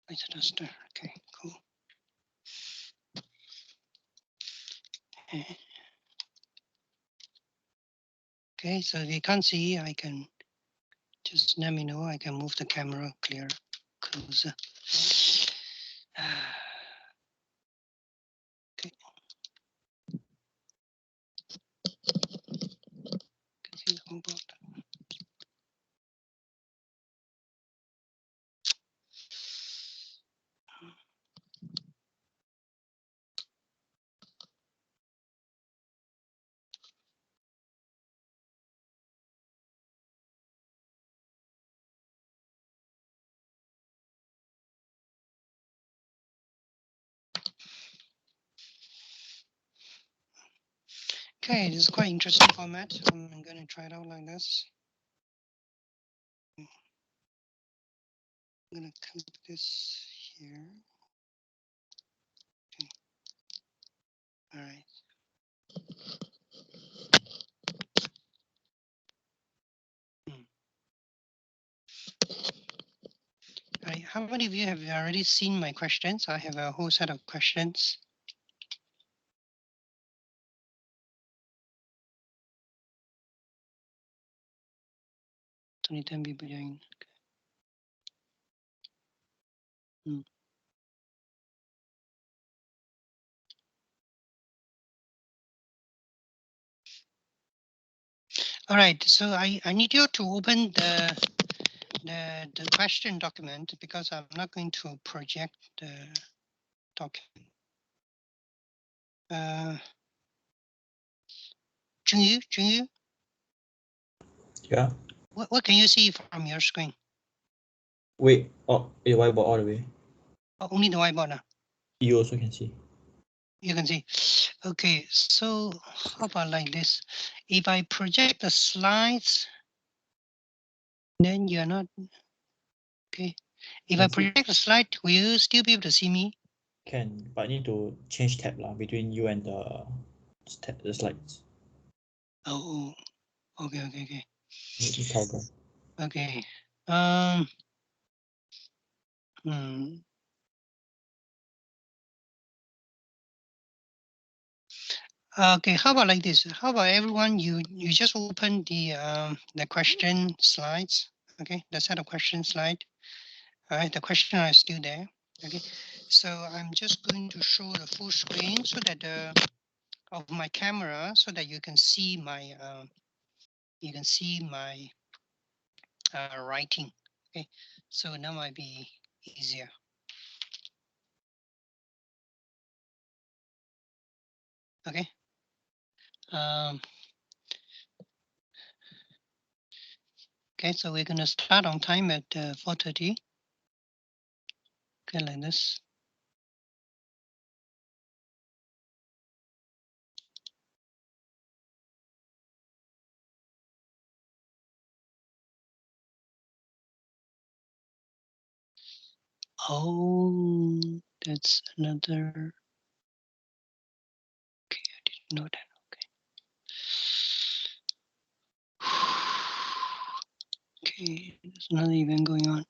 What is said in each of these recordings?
Isoduster. Okay, cool. Okay, so if you can't see, I can just let me know. I can move the camera closer. Okay. Can see the whole board. Okay, this is quite interesting format. I'm going to try it out like this. I'm going to connect this here. Okay. All right. All right. How many of you have already seen my questions? I have a whole set of questions. Anytime people join. Okay. All right, so I need you to open the question document because I'm not going to project the document. Junyu, Yeah. what can you see from your screen? Wait, oh, a whiteboard all the way. Oh, only the whiteboard now. You also can see. You can see. Okay, so how about like this? If I project the slides, then you're not okay. If I project the slide, will you still be able to see me? Can, but I need to change tab lah between you and the slides. Oh, okay. Need to toggle. Okay. Okay, how about like this? How about everyone, you just open the question slides, okay? The set of question slide. All right, the question are still there. Okay, so I'm just going to show the full screen so that of my camera so that you can see my writing. Okay, so now might be easier. Okay. Okay, so we're going to start on time at 4:30. Okay, like this. Oh, that's another. Okay, I didn't know that. Okay. Okay, there's another event going on.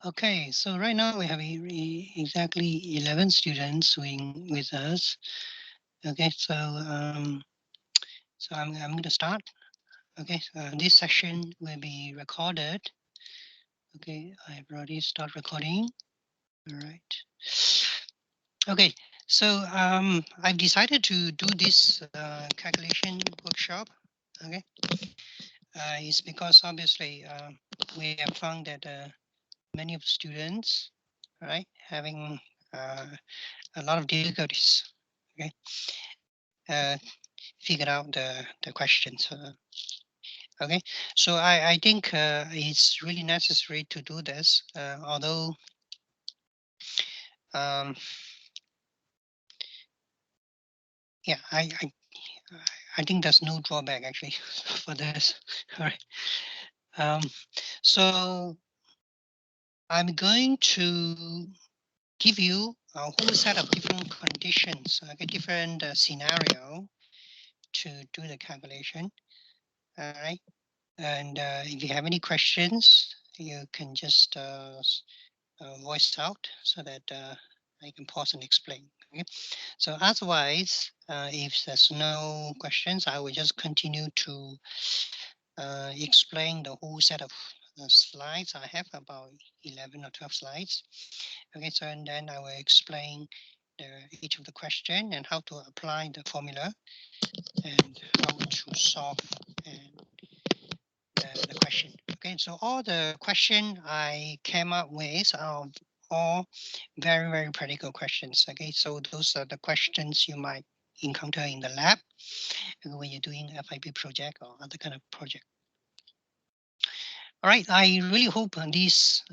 Okay, so right now we have exactly 11 students with us. Okay, so I'm going to start. Okay, this session will be recorded. Okay, I've already started recording. All right. Okay, so I've decided to do this calculation workshop. Okay, it's because obviously we have found that many of the students, right, having a lot of difficulties. Okay, figure out the questions. Okay, so I think it's really necessary to do this, although yeah, I think there's no drawback actually for this. All right. Um, so I'm going to give you a whole set of different conditions, like a different scenario to do the calculation. All right. And if you have any questions, you can just voice out so that I can pause and explain. Okay. So otherwise, if there's no questions, I will just continue to explain the whole set of slides. I have about 11 or 12 slides. Okay, so and then I will explain each of the question and how to apply the formula and how to solve and the question. Okay, so all the question I came up with are all very, very practical questions. Okay, so those are the questions you might encounter in the lab when you're doing FIP project or other kind of project. All right, I really hope this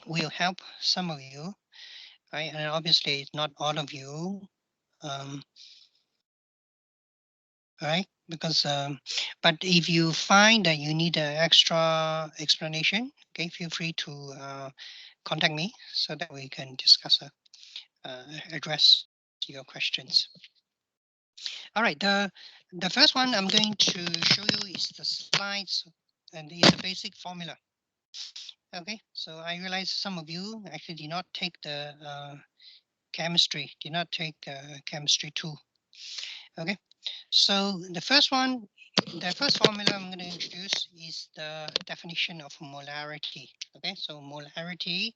will help some of you, right? And obviously not all of you, right? Because, but if you find that you need an extra explanation, okay, feel free to contact me so that we can discuss, address your questions. All right, the first one I'm going to show you is the slides and it's a basic formula. Okay, so I realize some of you actually did not take the chemistry, did not take chemistry 2. Okay, so the first one, the first formula I'm going to introduce is the definition of molarity. Okay, so molarity,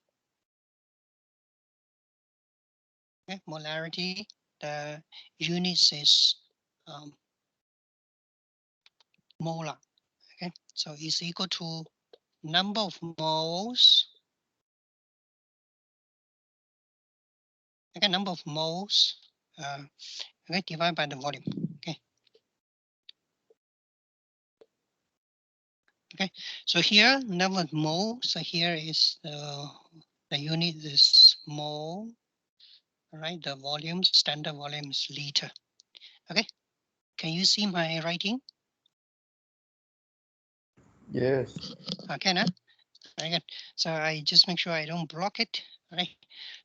okay, molarity, the units is molar. Okay, so it's equal to number of moles. Okay, number of moles. Okay, divided by the volume. Okay. Okay, so here number of mole. So here is the unit is mole. All right, the volume, standard volume is liter. Okay, can you see my writing? Yes. Okay, now very good. So I just make sure I don't block it. All right.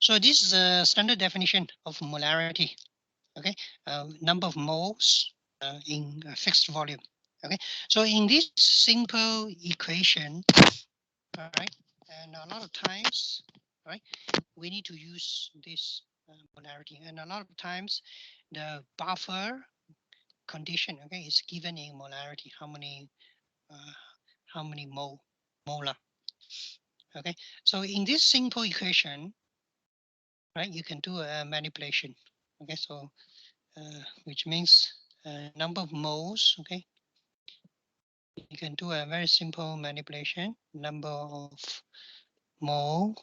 So this is a standard definition of molarity. Okay, number of moles in a fixed volume. Okay, so in this simple equation, all right, and a lot of times, right, we need to use this molarity, and a lot of times the buffer condition, okay, is given in molarity, how many molar. Okay, so in this simple equation, right, you can do a manipulation. Okay, so which means number of moles. Okay, you can do a very simple manipulation. Number of mole,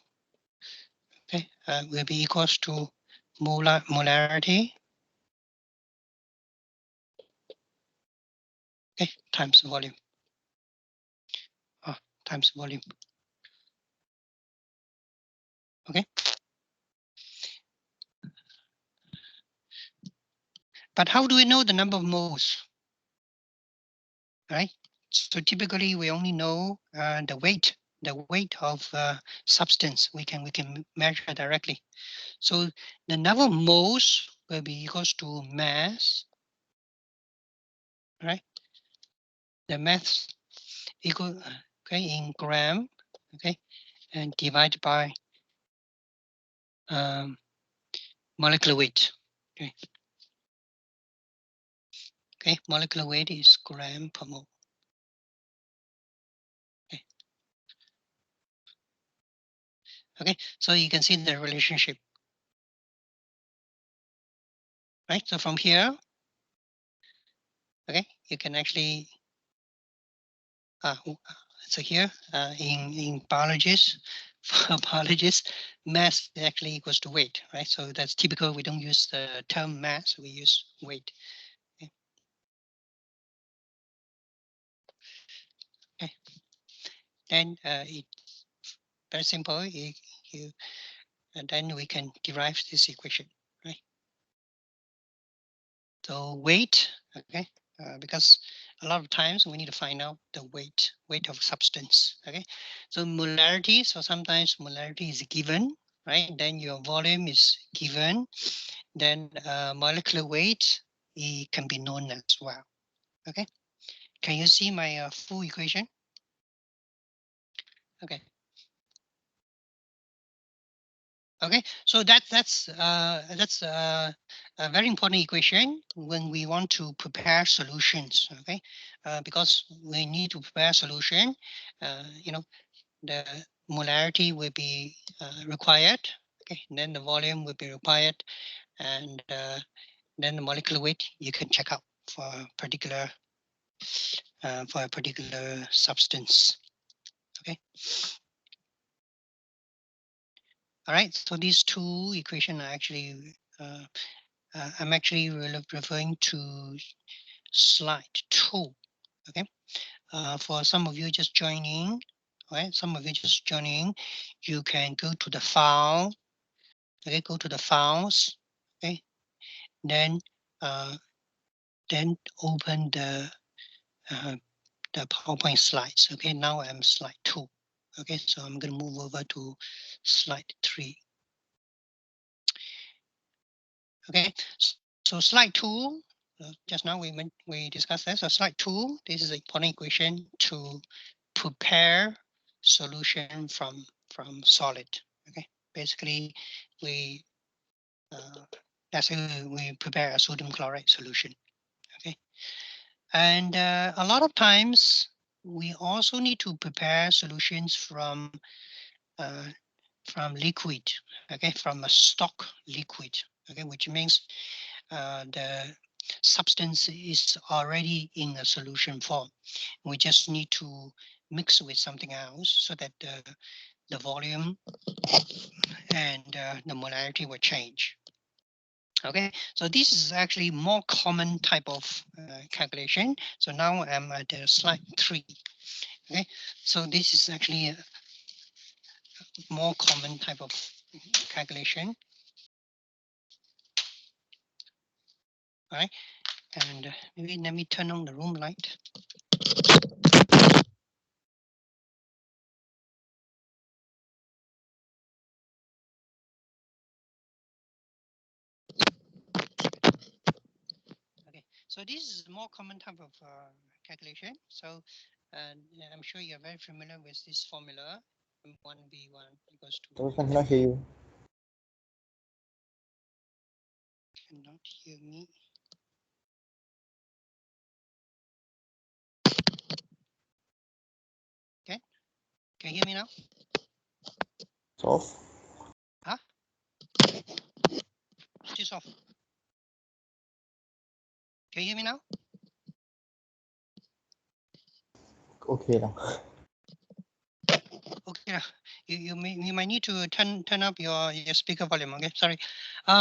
okay, will be equals to molarity, okay, times volume, times volume. Okay, but how do we know the number of moles? Right. So typically we only know the weight of substance. We can measure directly. So the number of moles will be equals to mass, right? The mass equal, okay, in gram, okay, and divided by molecular weight. Okay. Okay, molecular weight is gram per mole. Okay. Okay, so you can see the relationship. Right, so from here, okay, you can actually so here in biologists, for biologists, mass actually equals to weight, right? So that's typical. We don't use the term mass, we use weight. Okay. Okay. Then it's very simple. And then we can derive this equation, right? So weight, okay, because a lot of times we need to find out the weight of substance. Okay, so molarity. So sometimes molarity is given, right? Then your volume is given. Then molecular weight, it can be known as well. Okay, can you see my full equation? Okay. Okay, so that's a very important equation when we want to prepare solutions. Okay, because we need to prepare solution, you know, the molarity will be required. Okay, and then the volume will be required, and then the molecular weight you can check out for a particular substance. Okay. All right. So these two equations are actually I'm actually referring to slide 2. Okay. For some of you just joining, right? Some of you just joining, you can go to the file. Okay, go to the files. Okay, then uh, then open uh, the PowerPoint slides. Okay, now I'm slide 2. Okay, so I'm going to move over to slide 3. Okay, so slide 2. Just now we discussed that. So slide 2. This is an important equation to prepare solution from solid. Okay, basically we that's how we prepare a sodium chloride solution. Okay, and a lot of times we also need to prepare solutions uh, from liquid. Okay, from a stock liquid. Okay, which means the substance is already in a solution form. We just need to mix with something else so that the volume and the molarity will change. Okay, so this is actually more common type of calculation. So now I'm at slide 3. Okay, so this is actually a more common type of calculation. All right, and maybe let me turn on the room light. Okay, so this is a more common type of calculation. So I'm sure you're very familiar with this formula. M1V1 equals to. I cannot hear you. Cannot hear me. Okay, can you hear me now? It's off. Huh? Still off. Can you hear me now? Okay lah. Okay, you might need to turn up your speaker volume. Okay, sorry.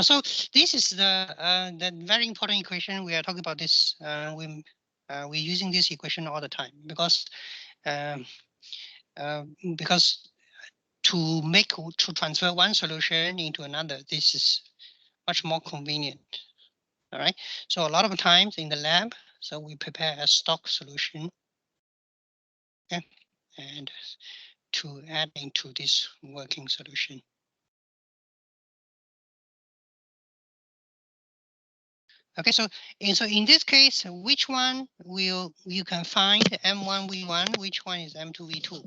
So this is the very important equation we are talking about. This we're using this equation all the time because um, because to transfer one solution into another, this is much more convenient. All right. So a lot of times in the lab, so we prepare a stock solution. Okay, and to add into this working solution. Okay, so in this case, which one will you can find M1V1? Which one is M2V2?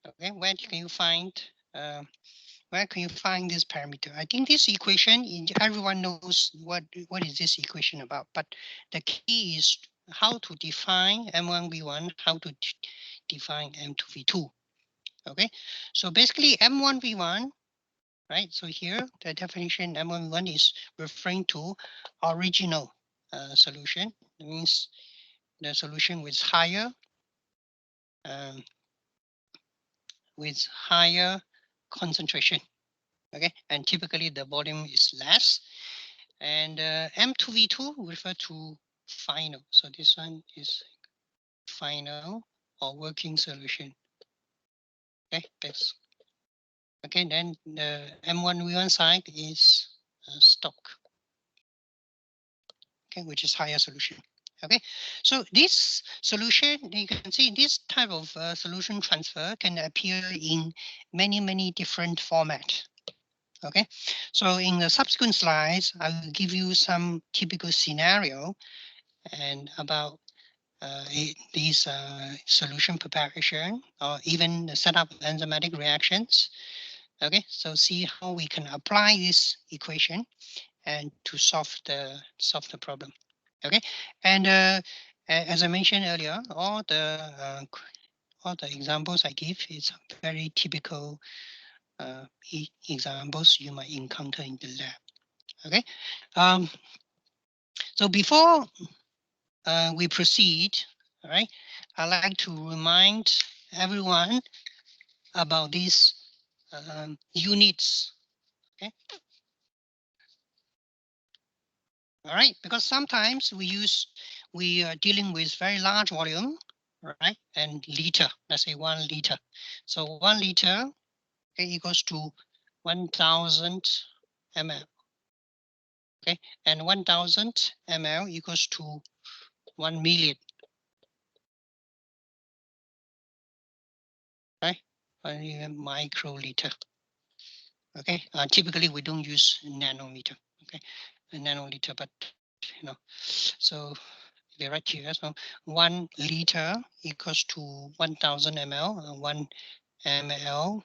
Okay, where can you find this parameter? I think this equation, everyone knows what is this equation about, but the key is how to define M1V1, how to define M2V2. Okay, so basically M1V1, right? So here the definition M1V1 is referring to original solution. That means the solution um, with higher concentration. Okay, and typically the volume is less. And M2V2 refer to final. So this one is final or working solution. Okay, that's okay. Then the M1V1 side is stock. Okay, which is higher solution. Okay, so this solution, you can see this type of solution transfer can appear in many different formats. Okay, so in the subsequent slides, I will give you some typical scenario and about these solution preparation or even the setup of enzymatic reactions. Okay, so see how we can apply this equation and to solve the problem. Okay, and as I mentioned earlier, all the examples I give is very typical examples you might encounter in the lab. Okay, so before we proceed, all right, I'd like to remind everyone about these units. Okay, all right, because sometimes we are dealing with very large volume, right, and liter, let's say 1 liter. So 1 liter, okay, equals to 1000 ml. Okay, and 1000 ml equals to 1 million. Right, 1 million microliter. Okay, typically we don't use nanometer. Okay, a nanoliter, but you know, so they write here. So 1 liter equals to 1000 ml, and 1 ml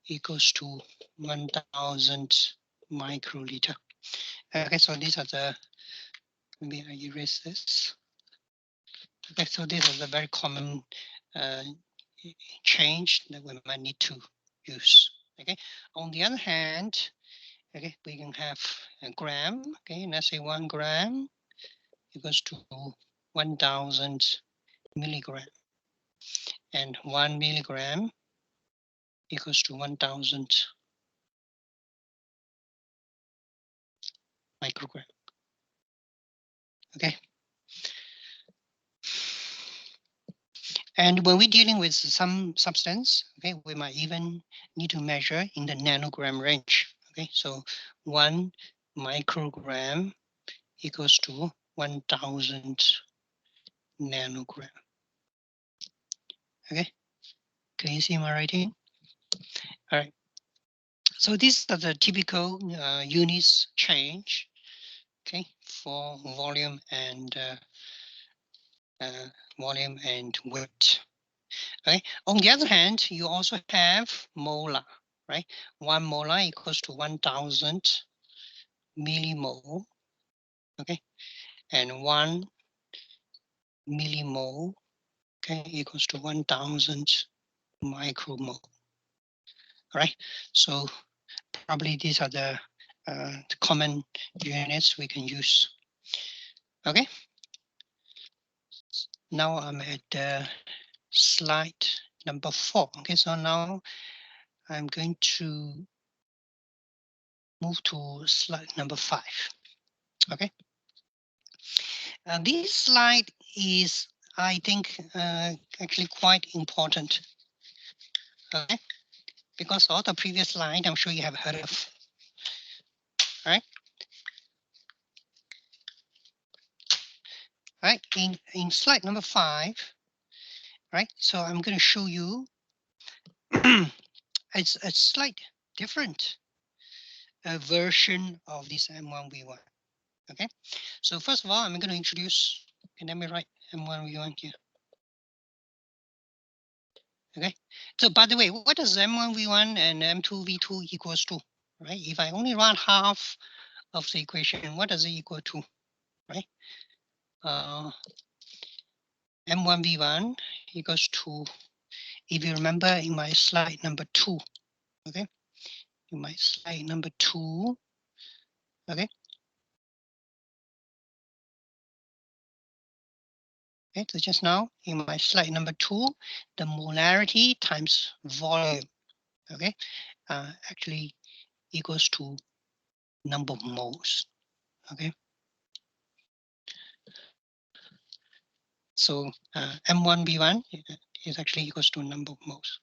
equals to 1000 microliter. Okay, so these are the, maybe I erase this. Okay, so these are the very common change that we might need to use. Okay, on the other hand, okay, we can have a gram. Okay, let's say 1 gram equals to 1000 milligram, and 1 milligram equals to 1000 microgram. Okay, and when we're dealing with some substance, okay, we might even need to measure in the nanogram range. Okay, so 1 microgram equals to 1000 nanogram. Okay, can you see my writing? All right, so these are the typical units change, okay, for volume and weight. Okay, on the other hand, you also have molar, right? 1 molar equals to 1000 millimole. Okay, and 1 millimole, okay, equals to 1000 micromole. All right, so probably these are the common units we can use. Okay, now I'm at slide number 4. Okay, so now I'm going to move to slide number 5. Okay, this slide is, I think, actually quite important. Okay, because all the previous slide I'm sure you have heard of. All right. Right, in slide number 5, right? So I'm going to show you it's a slight different version of this M1V1. Okay, so first of all, I'm going to introduce, and let me write M1V1 here. Okay, so by the way, what does M1V1 and M2V2 equals to? Right, if I only run half of the equation, what does it equal to? Right, M1V1 equals to, if you remember in my slide number 2, okay, in my slide number 2, okay. Okay, so just now in my slide number 2, the molarity times volume, okay, actually equals to number of moles, okay. So M1V1 is actually equals to number of moles.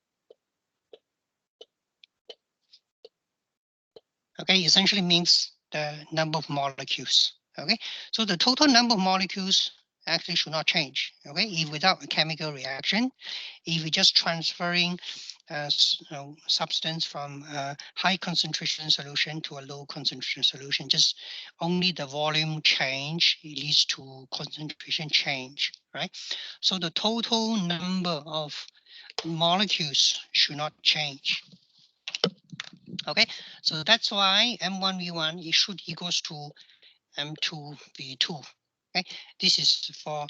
Okay, essentially means the number of molecules. Okay, so the total number of molecules actually should not change. Okay, if without a chemical reaction, if we just transferring substance from a high concentration solution to a low concentration solution, just only the volume change leads to concentration change, right? So the total number of molecules should not change. Okay, so that's why M1V1 it should equals to M2V2. Okay, this is for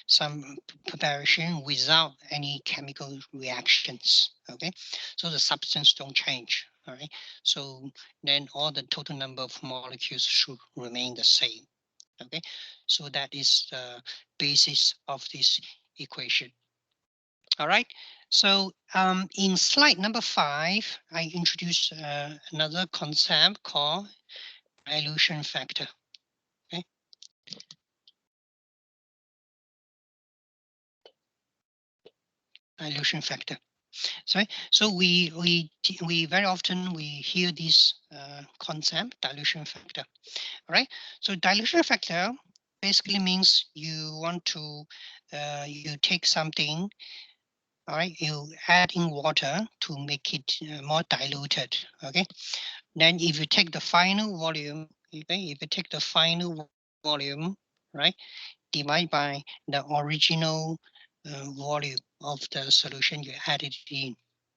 some preparation without any chemical reactions. Okay, so the substance don't change. All right, so then all the total number of molecules should remain the same. Okay, so that is the basis of this equation. All right, so in slide number 5, I introduced another concept called dilution factor. Okay, dilution factor. Sorry, so we very often we hear this concept, dilution factor. All right, so dilution factor basically means you want to you take something. All right, you add in water to make it more diluted. Okay, then if you take the final volume, okay, if you take the final volume, right, divide by the original volume of the solution you added in,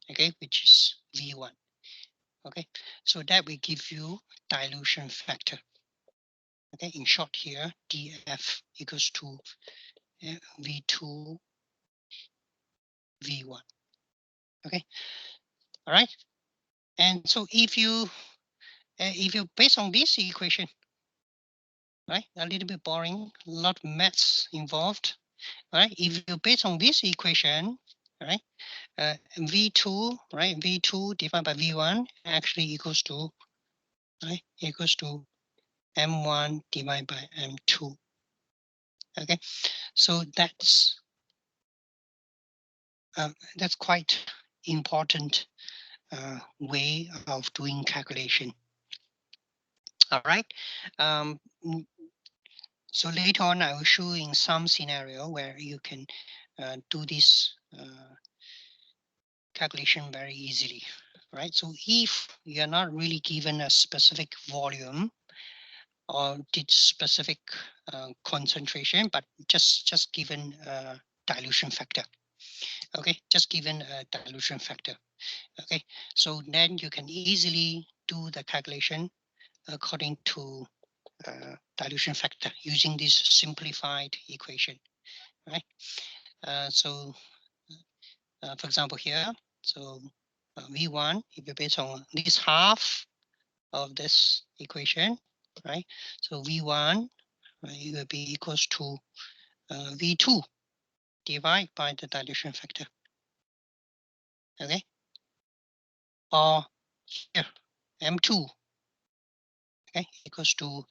okay, which is V1. Okay, so that will give you dilution factor. Okay, in short here, DF equals to V2 V1. Okay, all right. And so if you based on this equation, right, a little bit boring, a lot of maths involved. Right, if you based on this equation, right, V2, right, V2 divided by V1 actually equals to, right, equals to M1 divided by M2. Okay, so that's quite important way of doing calculation. All right. So later on, I will show in some scenario where you can do this calculation very easily, right? So if you're not really given a specific volume or did specific concentration, but just given a dilution factor, okay, just given a dilution factor, okay, so then you can easily do the calculation according to dilution factor using this simplified equation, right? So for example here, so V1, if you based on this half of this equation, right? So V1, right, it will be equals to V2 divided by the dilution factor. Okay, or here M2, okay, equals to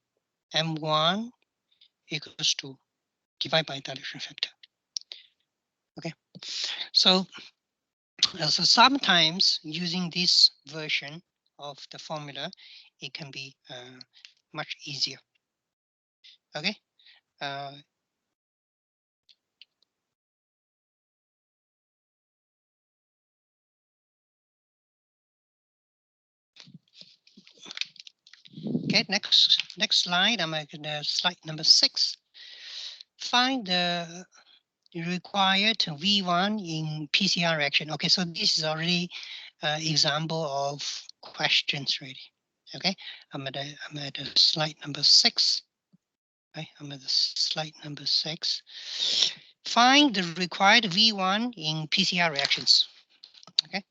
M1 equals to divided by dilution factor. Okay, so sometimes using this version of the formula, it can be much easier. Okay. Okay, next slide. I'm at slide number 6. Find the required V1 in PCR reaction. Okay, so this is already example of questions really. Okay, I'm at slide number 6. Right, I'm at the slide number 6. Find the required V1 in PCR reactions. Okay.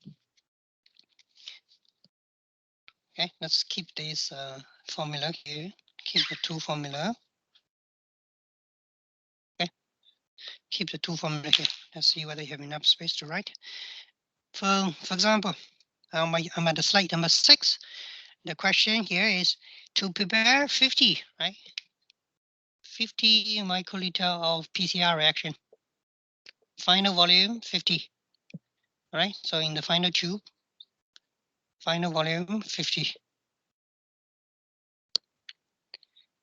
Okay, let's keep this formula here. Keep the two formula. Okay, keep the two formula here. Let's see whether you have enough space to write. For example, I'm at the slide number 6. The question here is to prepare 50, right? 50 microliter of PCR reaction. Final volume 50. Right? So in the final tube, final volume 50.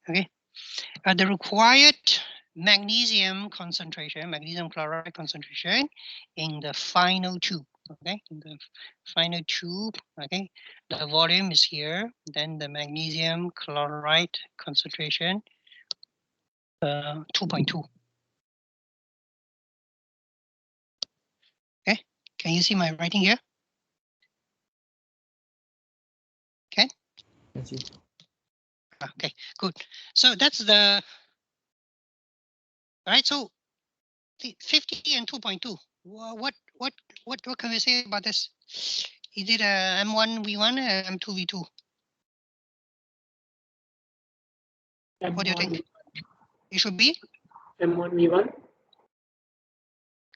Okay. The required magnesium concentration, magnesium chloride concentration in the final tube. Okay, in the final tube. Okay, the volume is here. Then the magnesium chloride concentration 2.2. Okay, can you see my writing here? Okay. Thank you. Okay, good. So that's the right. So 50 and 2.2. What can we say about this? Is it a M1 V1 or M2 V2? What do you think? It should be? M1 V1.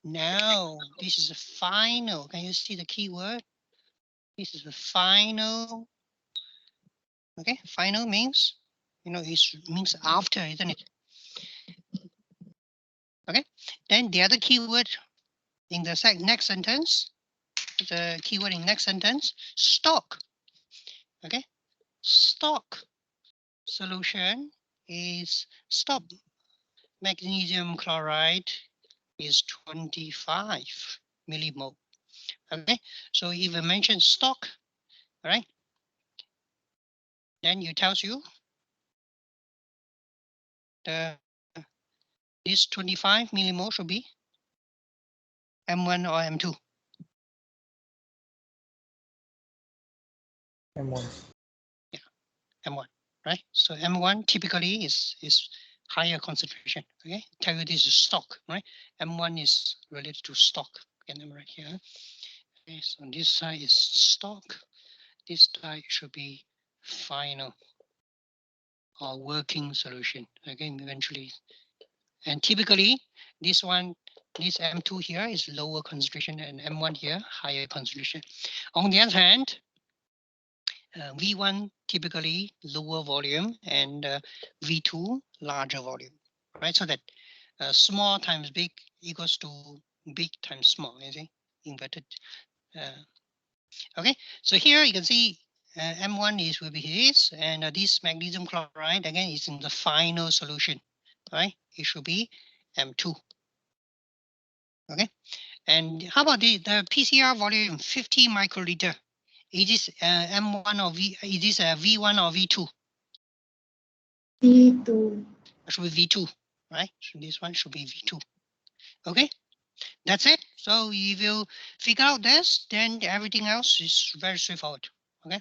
No, this is a final. Can you see the keyword? This is the final. Okay, final means, it means after, isn't it? Okay, then the other keyword in the next sentence, the keyword in next sentence, stock. Okay, stock solution is stock magnesium chloride is 25 millimole. Okay, so if I mention stock, all right, then it tells you this 25 millimole should be M1 or M2. M1. Yeah, M1, right? So M1 typically is higher concentration. Okay, tell you this is stock, right? M1 is related to stock. Get them right here. Okay, so this side is stock. This side should be final or working solution. Again, eventually, and typically this one, this M2 here is lower concentration and M1 here higher concentration. On the other hand, V1 typically lower volume and V2 larger volume, right? So that small times big equals to big times small, you see, inverted. Okay, so here you can see M1 will be his, and this magnesium chloride again is in the final solution, right? It should be M2. Okay, and how about the PCR volume 50 microliter? Is this M1 or V? Is this V1 or V2? V2. It should be V2, right? So this one should be V2. Okay, that's it. So if you figure out this, then everything else is very straightforward. Okay,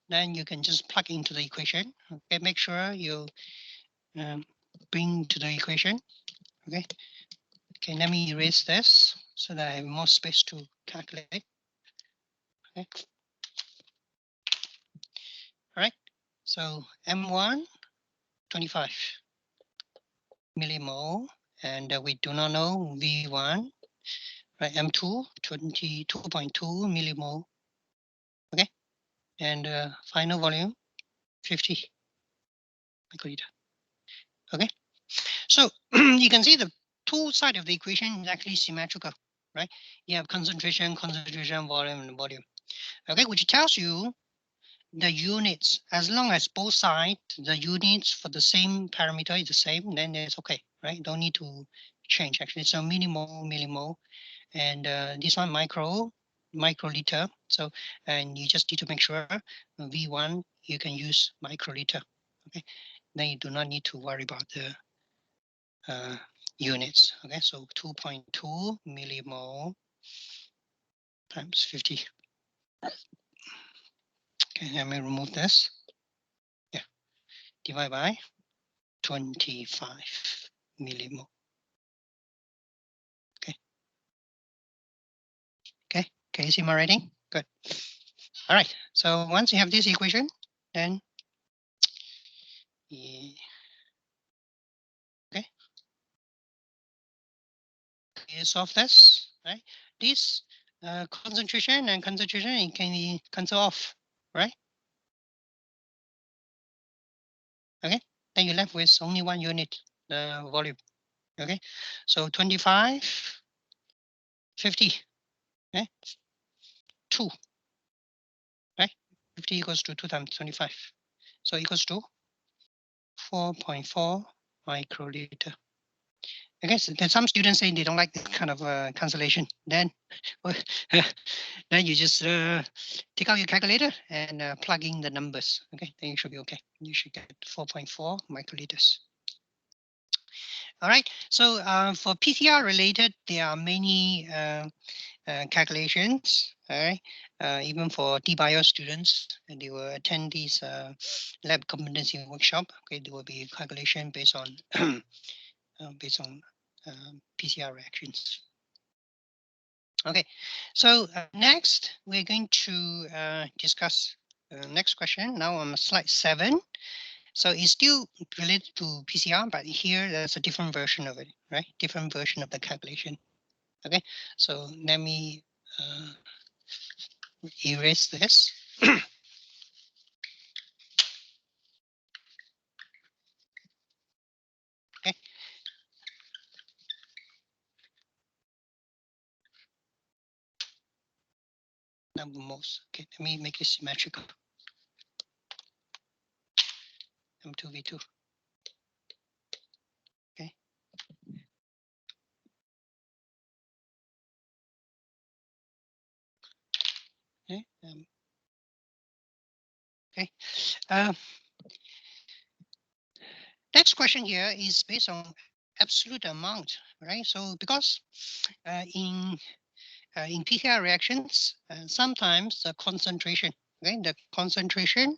then you can just plug into the equation. Okay, make sure you bring to the equation. Okay, let me erase this so that I have more space to calculate. Okay, all right. So M1 25 millimole, and we do not know V1, right? M2 22.2 millimole. Okay, and final volume 50 microliter. Okay, so you can see the two sides of the equation is actually symmetrical, right? You have concentration, volume, and volume. Okay, which tells you the units, as long as both sides, the units for the same parameter is the same, then it's okay, right? Don't need to change actually. So millimole, and this one microliter. So, and you just need to make sure V1 you can use microliter. Okay, then you do not need to worry about the units. Okay, so 2.2 millimole times 50. Okay, let me remove this. Yeah, divide by 25 millimole. Okay. Okay, can you see my writing? Good. All right, so once you have this equation, then okay, you solve this, right? This concentration and concentration, it can be cancel off, right? Okay, then you're left with only one unit, the volume. Okay, so 25, 50, okay, 2, right? 50 equals to 2 times 25, so equals to 4.4 microliter. I guess then some students say they don't like this kind of cancellation. Then, then you just take out your calculator and plug in the numbers. Okay, then you should be okay. You should get 4.4 microliters. All right. So for PCR related, there are many calculations. All right. Even for DBio students, and they will attend these lab competency workshop. Okay, there will be calculation based on PCR reactions. Okay, so next we're going to discuss next question. Now on slide 7. So it's still related to PCR, but here there's a different version of it, right? Different version of the calculation. Okay, so let me erase this. Okay. Number most. Okay, let me make it symmetrical. M2V2. Okay. Okay. Okay. Next question here is based on absolute amount, right? So because in PCR reactions, sometimes the concentration, okay, the concentration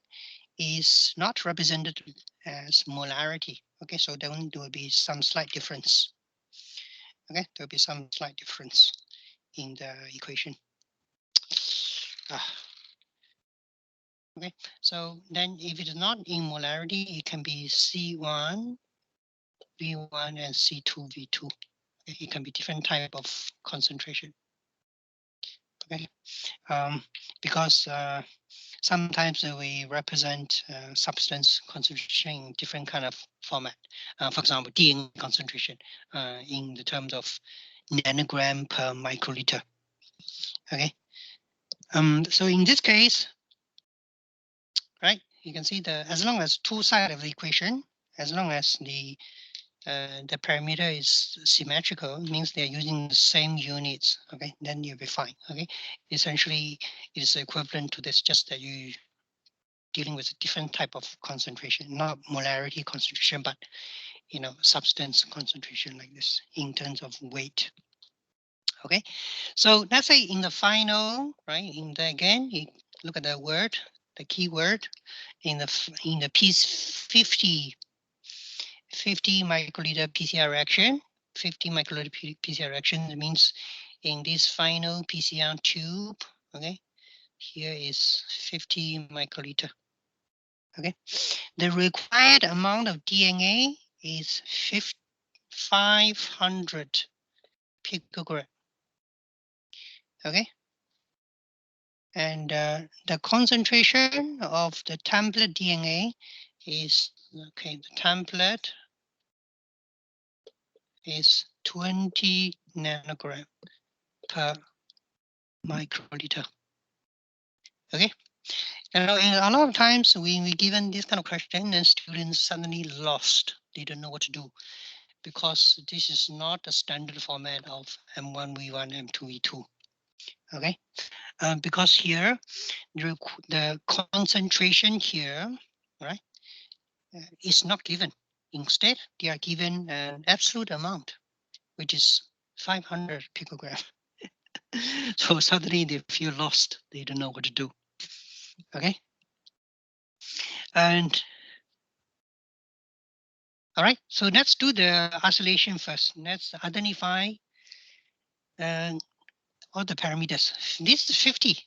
is not represented as molarity. Okay, so then there will be some slight difference. Okay, there will be some slight difference in the equation. Okay, so then if it is not in molarity, it can be C1, V1, and C2, V2. Okay, it can be different type of concentration. Okay, because sometimes we represent substance concentration in different kind of format. For example, DNA concentration in the terms of nanogram per microliter. Okay. So in this case, right, you can see as long as two sides of the equation, as long as the parameter is symmetrical, means they're using the same units. Okay, then you'll be fine. Okay, essentially it is equivalent to this, just that you dealing with a different type of concentration, not molarity concentration, but substance concentration like this in terms of weight. Okay, so let's say in the final, right? Again, you look at the word, the keyword in the piece 50 microliter PCR reaction. 50 microliter PCR reaction means in this final PCR tube. Okay, here is 50 microliter. Okay, the required amount of DNA is 500 picogram. Okay, and the concentration of the template DNA is, okay, the template is 20 nanogram per microliter. Okay, and a lot of times when we given this kind of question, then students suddenly lost. They don't know what to do because this is not a standard format of M1, V1, M2, V2. Okay, because here the concentration here, right, is not given. Instead, they are given an absolute amount, which is 500 picogram. So suddenly they feel lost. They don't know what to do. Okay. And all right, so let's do the isolation first. Let's identify all the parameters. This is 50.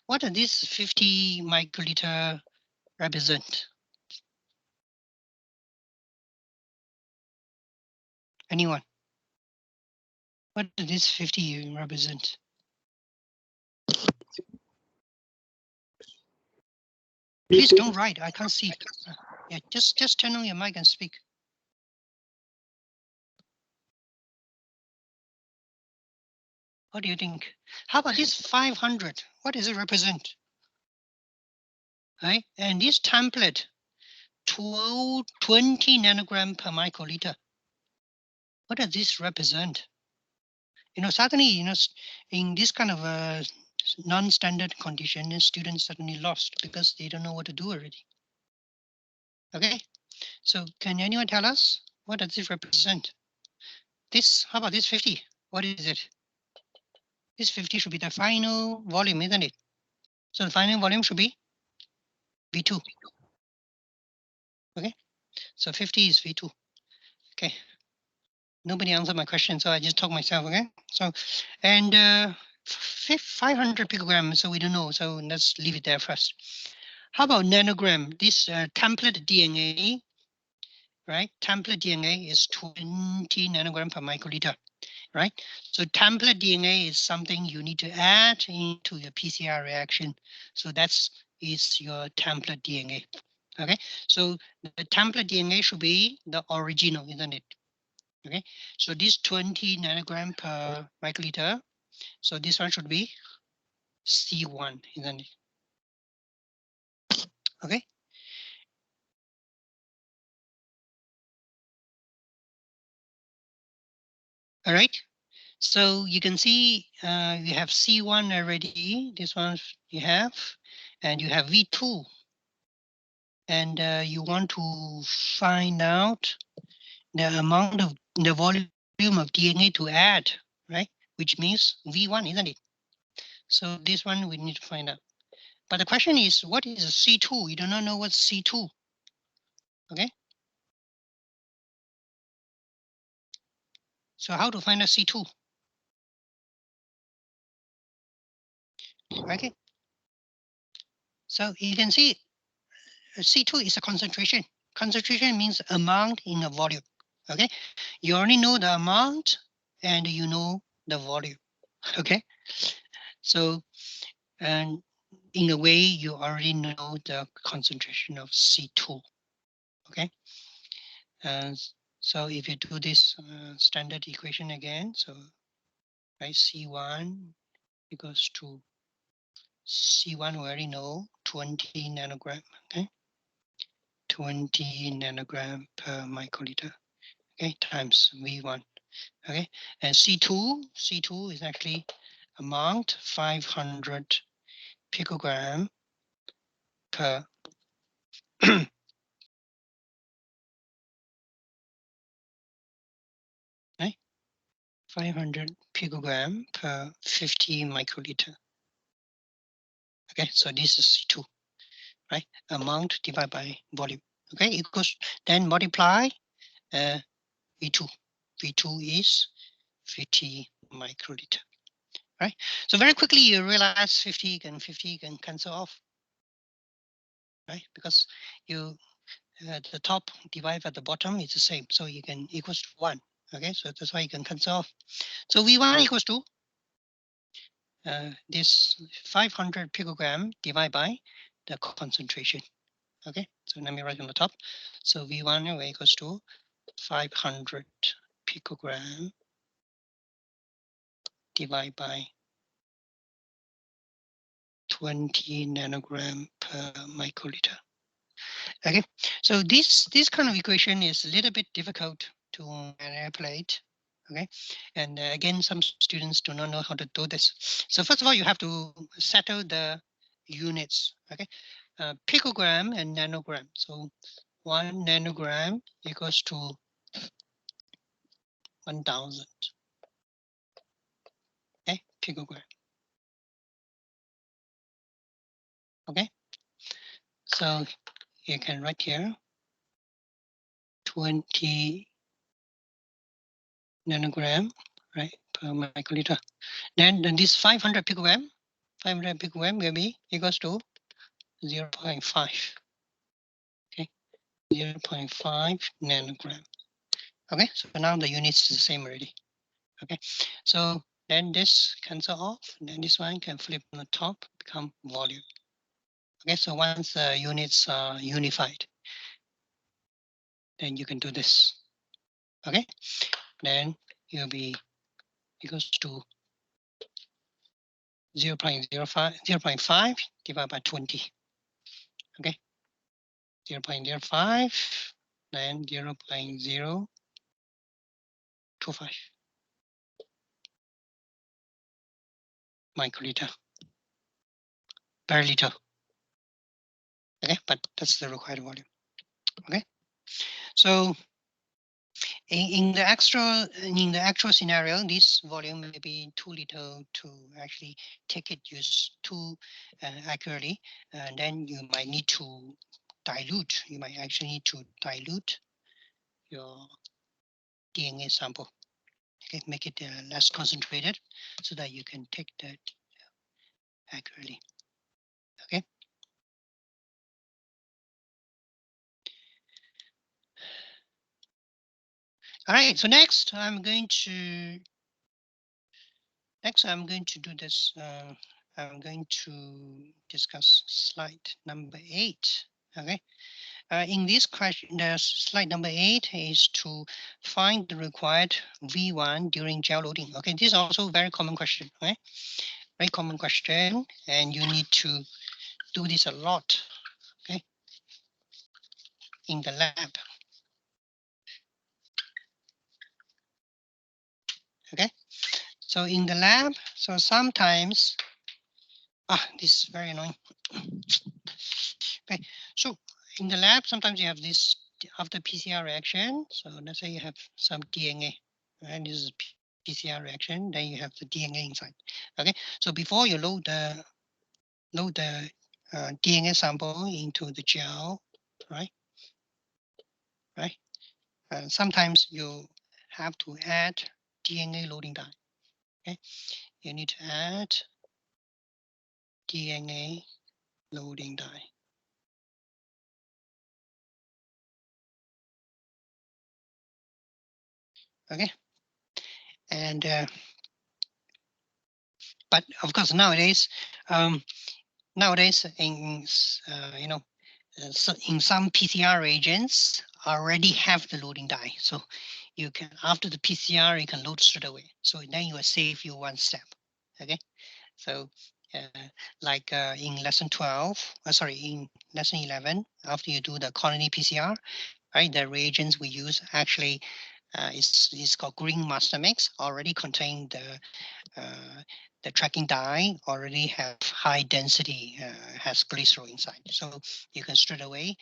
What does this 50 microliter represent? Anyone? What does this 50 represent? Please don't write. I can't see. Yeah, just turn on your mic and speak. What do you think? How about this 500? What does it represent? Right? And this template, 20 nanogram per microliter. What does this represent? Suddenly, in this kind of a non-standard condition, students suddenly lost because they don't know what to do already. Okay, so can anyone tell us what does this represent? This, how about this 50? What is it? This 50 should be the final volume, isn't it? So the final volume should be V2. Okay, so 50 is V2. Okay, nobody answered my question, so I just talk myself. Okay, so and 500 picograms, so we don't know, so let's leave it there first. How about nanogram? This template DNA, right? Template DNA is 20 nanogram per microliter, right? So template DNA is something you need to add into your PCR reaction. So that's is your template DNA. Okay, so the template DNA should be the original, isn't it? Okay, so this 20 nanogram per microliter. So this one should be C1, isn't it? Okay. All right. So you can see you have C1 already. This one you have, and you have V2. And you want to find out the amount of the volume of DNA to add, right? Which means V1, isn't it? So this one we need to find out. But the question is, what is a C2? You do not know what's C2. Okay. So how to find a C2? Okay. So you can see C2 is a concentration. Concentration means amount in a volume. Okay. You already know the amount and you know the volume. Okay. So, and in a way, you already know the concentration of C2. Okay. So if you do this standard equation again, so right, C1 equals to C1 we already know 20 nanogram. Okay. 20 nanogram per microliter. Okay, times V1. Okay, and C2 is actually amount 500 picogram per right, 500 picogram per 50 microliter. Okay, so this is C2, right? Amount divided by volume. Okay, equals then multiply V2. V2 is 50 microliter. Right. So very quickly you realize 50 can cancel off. Right, because you the top divided by the bottom is the same, so you can equals to 1. Okay, so that's why you can cancel off. So V1 equals to this 500 picogram divided by the concentration. Okay, so let me write on the top. So V1 equals to 500 picogram divided by 20 nanogram per microliter. Okay, so this kind of equation is a little bit difficult to manipulate. Okay, and again, some students do not know how to do this. So first of all, you have to settle the units. Okay, picogram and nanogram. So 1 nanogram equals to 1,000. Okay, picogram. Okay, so you can write here 20 nanogram, right, per microliter. Then this 500 picogram will be equals to 0.5. Okay, 0.5 nanogram. Okay, so now the units is the same already. Okay, so then this cancel off, and then this one can flip on the top, become volume. Okay, so once the units are unified, then you can do this. Okay, then you'll be equals to 0.05 divided by 20. Okay, 0.05, then 0.025 microliter per liter. Okay, but that's the required volume. Okay, so in the actual scenario, this volume may be too little to actually take it use too accurately, and then you might need to dilute. You might actually need to dilute your DNA sample. Okay, make it less concentrated so that you can take that accurately. Okay. All right. So next, I'm going to do this. I'm going to discuss slide number 8. Okay. In this question, the slide number 8 is to find the required V1 during gel loading. Okay, this is also a very common question. Okay, very common question, and you need to do this a lot. Okay, in the lab. Okay, so in the lab, so sometimes, this is very annoying. Okay, so in the lab, sometimes you have this after PCR reaction. So let's say you have some DNA, and this is PCR reaction. Then you have the DNA inside. Okay, so before you load the DNA sample into the gel, right? Right. Sometimes you have to add DNA loading dye. Okay, you need to add DNA loading dye. Okay, and but of course nowadays in so in some PCR reagents already have the loading dye, so you can after the PCR you can load straight away. So then you will save you one step. Okay, so like in lesson 12, in lesson 11, after you do the colony PCR, right, the reagents we use actually is called green master mix, already contain the tracking dye, already have high density, has glycerol inside. So you can straight away,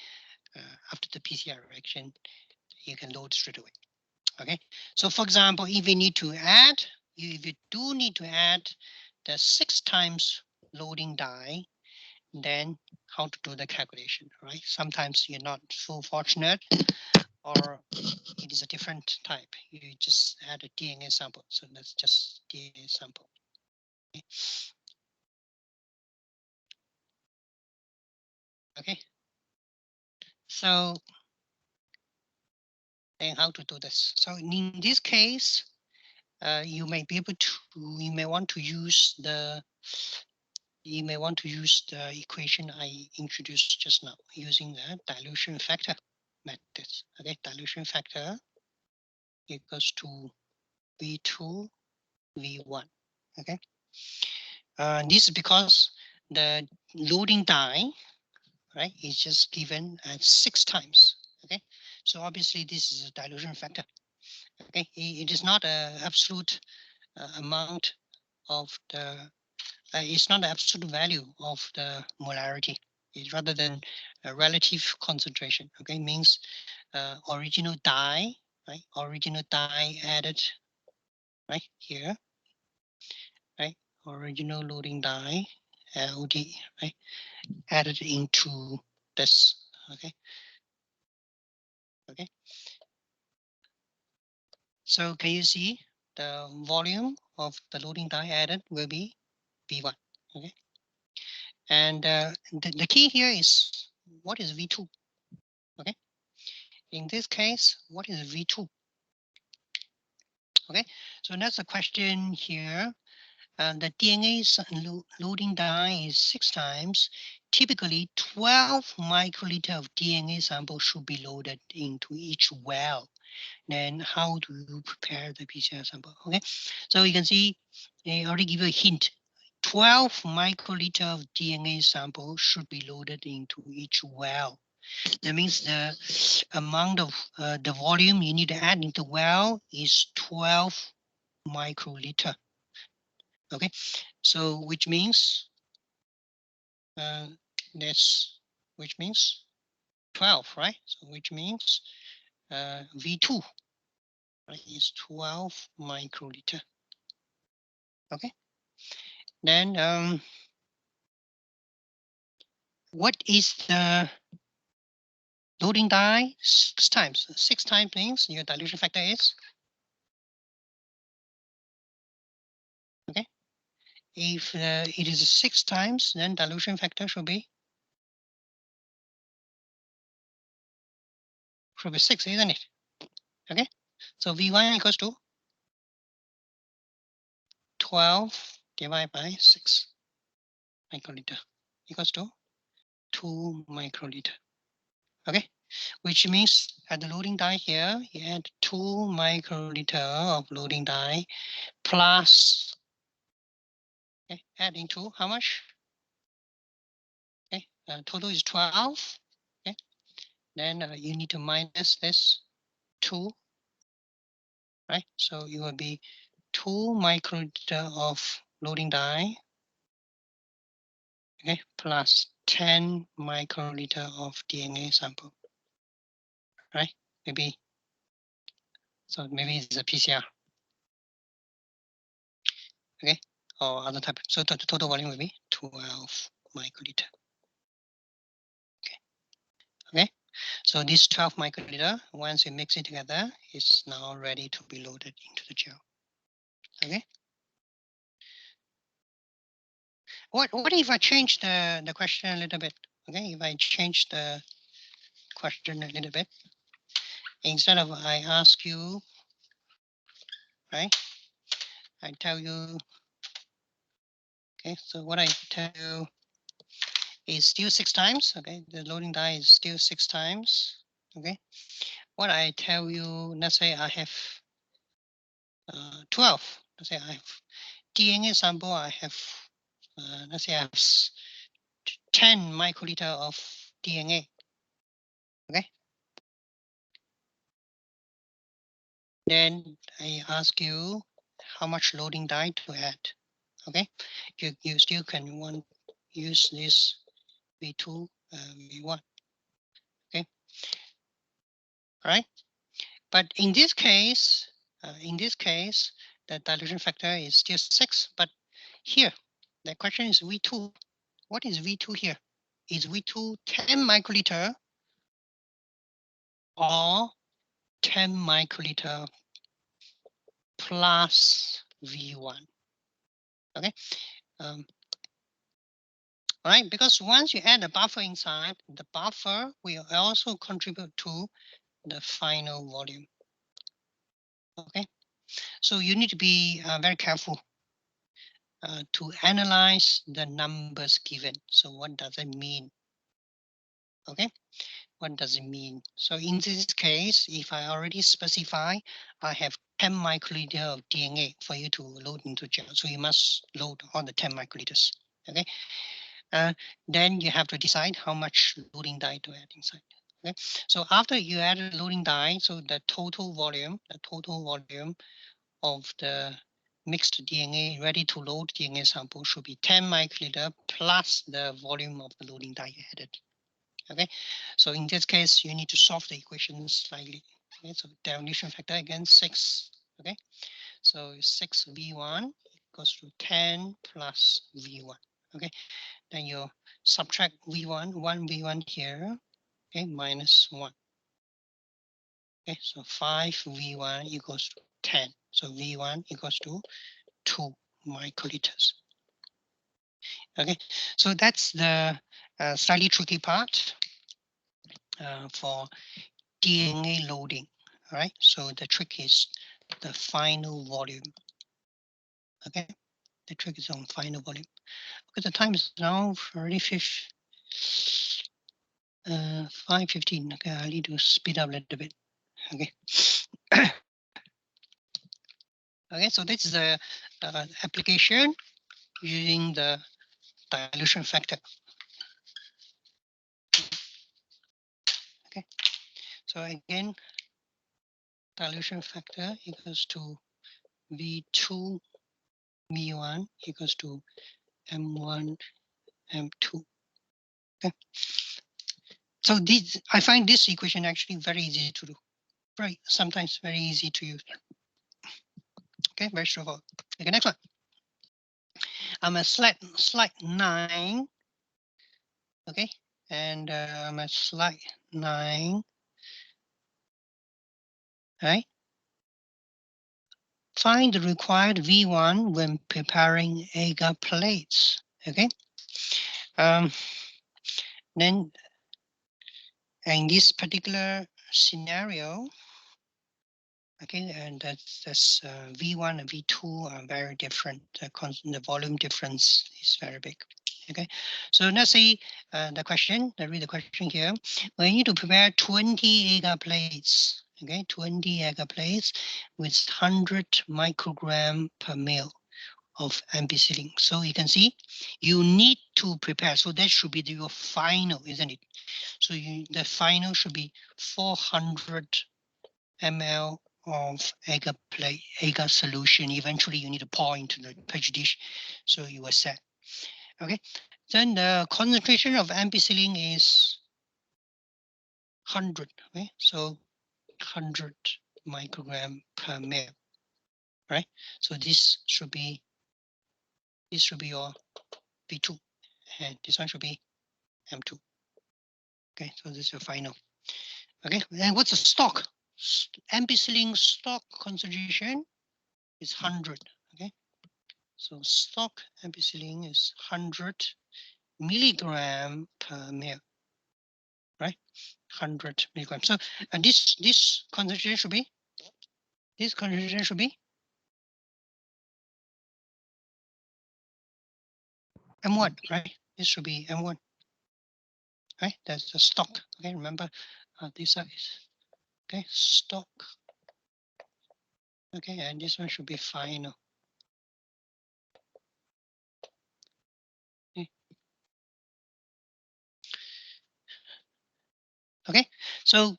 after the PCR reaction, you can load straight away. Okay, so for example, if you need to add, if you do need to add the 6 times loading dye, then how to do the calculation, right? Sometimes you're not so fortunate, or it is a different type. You just add a DNA sample. So that's just DNA sample. Okay. Okay. So then how to do this? So in this case, you may want to use the equation I introduced just now using the dilution factor methods. Okay, dilution factor equals to V2 V1. Okay, this is because the loading dye, right, is just given at 6 times. Okay, so obviously this is a dilution factor. Okay, it is not an absolute amount of the it's not the absolute value of the molarity. It's rather than a relative concentration. Okay, means original dye, right? Original dye added right here, right? Original loading dye, LD, right? Added into this. Okay. Okay. So can you see the volume of the loading dye added will be V1. Okay. And the key here is what is V2? Okay. In this case, what is V2? Okay, so that's the question here. The DNA loading dye is 6 times. Typically, 12 microliter of DNA sample should be loaded into each well. Then how do you prepare the PCR sample? Okay, so you can see they already give you a hint. 12 microliter of DNA sample should be loaded into each well. That means the amount of the volume you need to add into well is 12 microliter. Okay, so which means which means 12, right? So which means V2 right, is 12 microliter. Okay, then what is the loading die? 6 times. 6 times means your dilution factor is, okay. If it is 6 times, then dilution factor should be 6, isn't it? Okay, so V1 equals to 12 divided by 6 microliter equals to 2 microliter. Okay, which means at the loading die here, you add 2 microliter of loading die plus, okay, adding to how much? Okay, total is 12. Okay, then you need to minus this 2, right? So it will be 2 microliter of loading die, okay, plus 10 microliter of DNA sample, right? Maybe, so maybe it's a PCR, okay, or other type. So the total volume will be 12 microliter. Okay, so this 12 microliter, once you mix it together, is now ready to be loaded into the gel. Okay. What if I change the question a little bit? Okay, if I change the question a little bit, instead of I ask you, right? I tell you, okay, so what I tell you is still 6 times. Okay, the loading die is still 6 times. Okay, what I tell you, let's say I have 12. Let's say I have DNA sample. I have let's say I have 10 microliter of DNA. Okay, then I ask you how much loading die to add. Okay, you still can use this V2, V1. Okay, all right. But in this case, the dilution factor is still 6. But here, the question is V2. What is V2 here? Is V2 10 microliter or 10 microliter plus V1? Okay. All right, because once you add a buffer inside, the buffer will also contribute to the final volume. Okay, so you need to be very careful to analyze the numbers given. So what does it mean? Okay, what does it mean? So in this case, if I already specify, I have 10 microliter of DNA for you to load into gel. So you must load all the 10 microliters. Okay, then you have to decide how much loading die to add inside. Okay, so after you add a loading die, so the total volume of the mixed DNA ready to load DNA sample should be 10 microliter plus the volume of the loading die added. Okay, so in this case, you need to solve the equation slightly. Okay, so dilution factor again 6. Okay, so 6 V1 equals to 10 plus V1. Okay, then you subtract V1, 1 V1 here. Okay, minus 1. Okay, so 5 V1 equals to 10. So V1 equals to 2 microliters. Okay, so that's the slightly tricky part for DNA loading. All right, so the trick is the final volume. Okay, the trick is on final volume. Okay, the time is now already 5:15. Okay, I need to speed up a little bit. Okay. Okay, so this is the application using the dilution factor. So again, dilution factor equals to V2 mu1 equals to M1 M2. Okay. So this, I find this equation actually very easy to do. Right, sometimes very easy to use. Okay, very straightforward. Okay, next one. I'm at slide 9. Okay, and I'm at slide 9. Right. Find the required V1 when preparing agar plates. Okay. Then in this particular scenario, okay, and that's V1 and V2 are very different. The volume difference is very big. Okay, so let's say the question. I read the question here. We need to prepare 20 agar plates. Okay, 20 agar plates with 100 microgram per mil of ampicillin. So you can see you need to prepare. So that should be your final, isn't it? So the final should be 400 ml of agar solution. Eventually you need to pour into the petri dish, so you are set. Okay, then the concentration of ampicillin is 100. Okay, so 100 microgram per ml. Right, so this should be your V2, and this one should be M2. Okay, so this is your final. Okay, and what's the stock? Ampicillin stock concentration is 100. Okay, so stock ampicillin is 100 milligram per ml, right? 100 milligrams. So and this concentration should be M1, right? This should be M1, right? That's the stock. Okay, remember this is okay stock. Okay, and this one should be final. Okay, so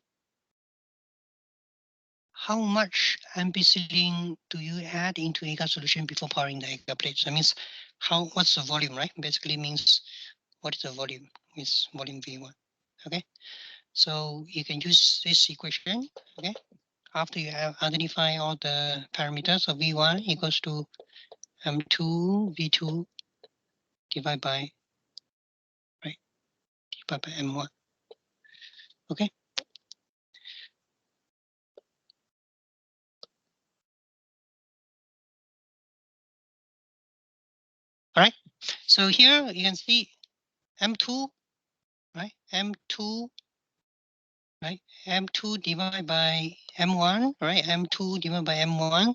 how much ampicillin do you add into agar solution before pouring the agar plates? That means what's the volume, right? Basically means what is the volume? Is volume V1. Okay, so you can use this equation. Okay, after you have identify all the parameters of V1 equals to M2 V2 divided by M1. Okay. All right. So here you can see M2, right? M2, right? M2 divided by M1, right? M2 divided by M1.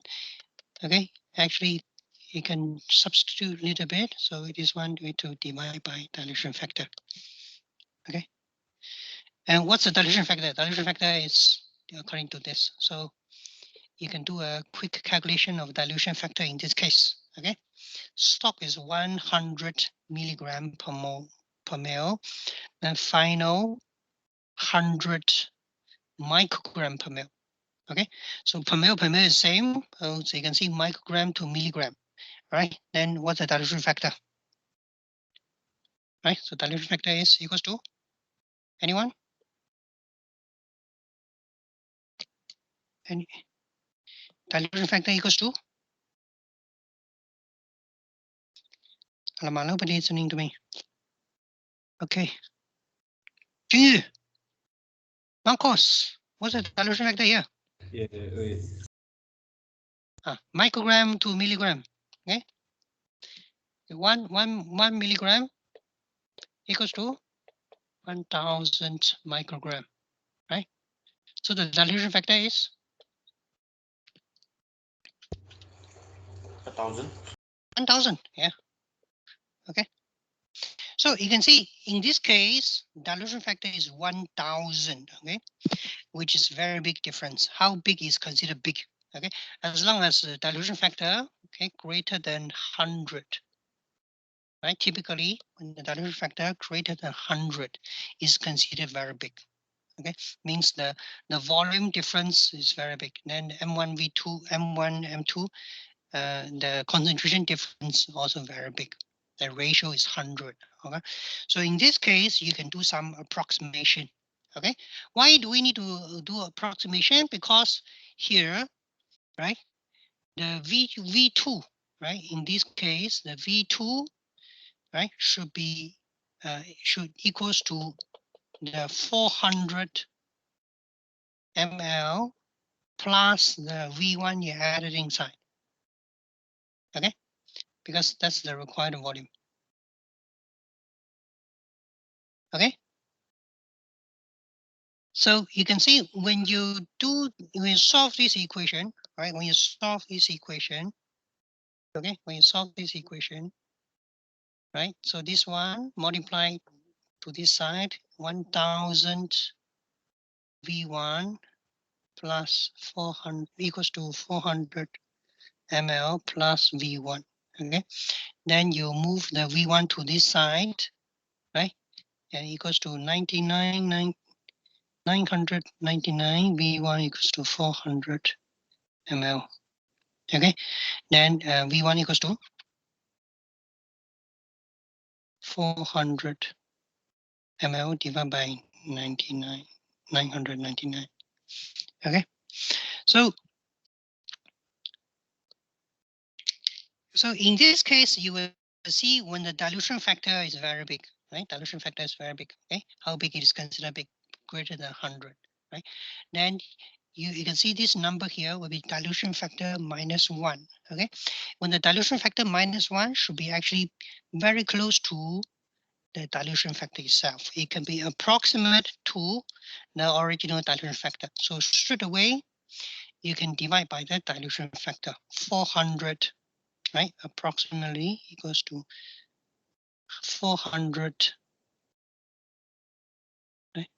Okay. Actually, you can substitute a little bit. So it is one way to divide by dilution factor. Okay. And what's the dilution factor? Dilution factor is according to this. So you can do a quick calculation of dilution factor in this case. Okay. Stock is 100 milligram per ml. And final 100 microgram per ml. Okay. So per ml is same. So you can see microgram to milligram. Right. Then what's the dilution factor? Right. So dilution factor is equals to anyone? And dilution factor equals to? Alamak, nobody listening to me. Okay. Jingyu, Marcos, what's the dilution factor here? Yeah, wait. Microgram to milligram. Okay. One milligram equals to 1000 microgram. Right. So the dilution factor is 1,000. 1000. Yeah. Okay. So you can see in this case, dilution factor is 1000. Okay, which is very big difference. How big is considered big? Okay, as long as the dilution factor greater than 100. Right, typically when the dilution factor greater than 100 is considered very big. Okay, means the volume difference is very big. Then M1 V2, M1 M2, the concentration difference also very big. The ratio is 100. Okay, so in this case you can do some approximation. Okay, why do we need to do approximation? Because here, right, the V2, right, in this case the V2, right, should be should equals to the 400 ml plus the V1 you added inside. Okay, because that's the required volume. Okay, so you can see when you solve this equation, right? When you solve this equation, okay, when you solve this equation, right? So this one multiplied to this side, 1000 V1 plus 400 equals to 400 ml plus V1. Okay, then you move the V1 to this side, right? And equals to 999 V1 equals to 400 ml. Okay, then V1 equals to 400 ml divided by 999. Okay, so in this case, you will see when the dilution factor is very big, right? Dilution factor is very big. Okay, how big it is considered big? Greater than 100, right? Then you can see this number here will be dilution factor -1. Okay, when the dilution factor -1 should be actually very close to the dilution factor itself. It can be approximate to the original dilution factor. So straight away, you can divide by that dilution factor. 400, right? Approximately equals to 400, right,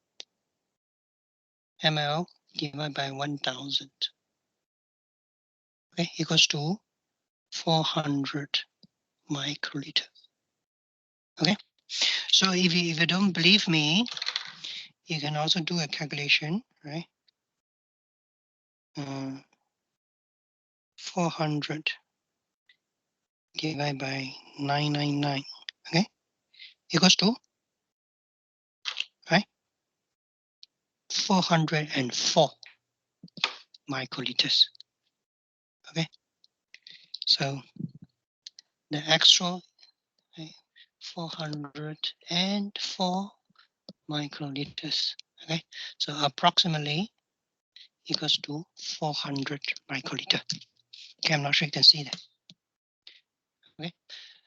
ml divided by 1000. Okay, equals to 400 microliter. Okay, so if you don't believe me, you can also do a calculation, right? 400 divided by 999, okay, equals to, right, 404 microliters. Okay, so the actual, right, 404 microliters. Okay, so approximately equals to 400 microliter. Okay, I'm not sure you can see that. Okay,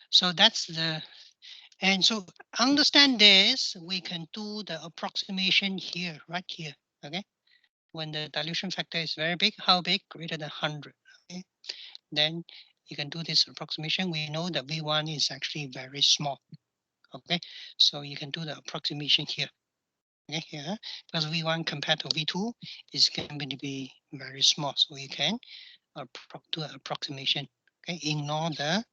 so that's the, and so understand this, we can do the approximation here, right here. Okay, when the dilution factor is very big, how big? Greater than 100. Okay, then you can do this approximation. We know that V1 is actually very small. Okay, so you can do the approximation here. Okay, here, because V1 compared to V2 is going to be very small, so you can do an approximation. Okay, ignore the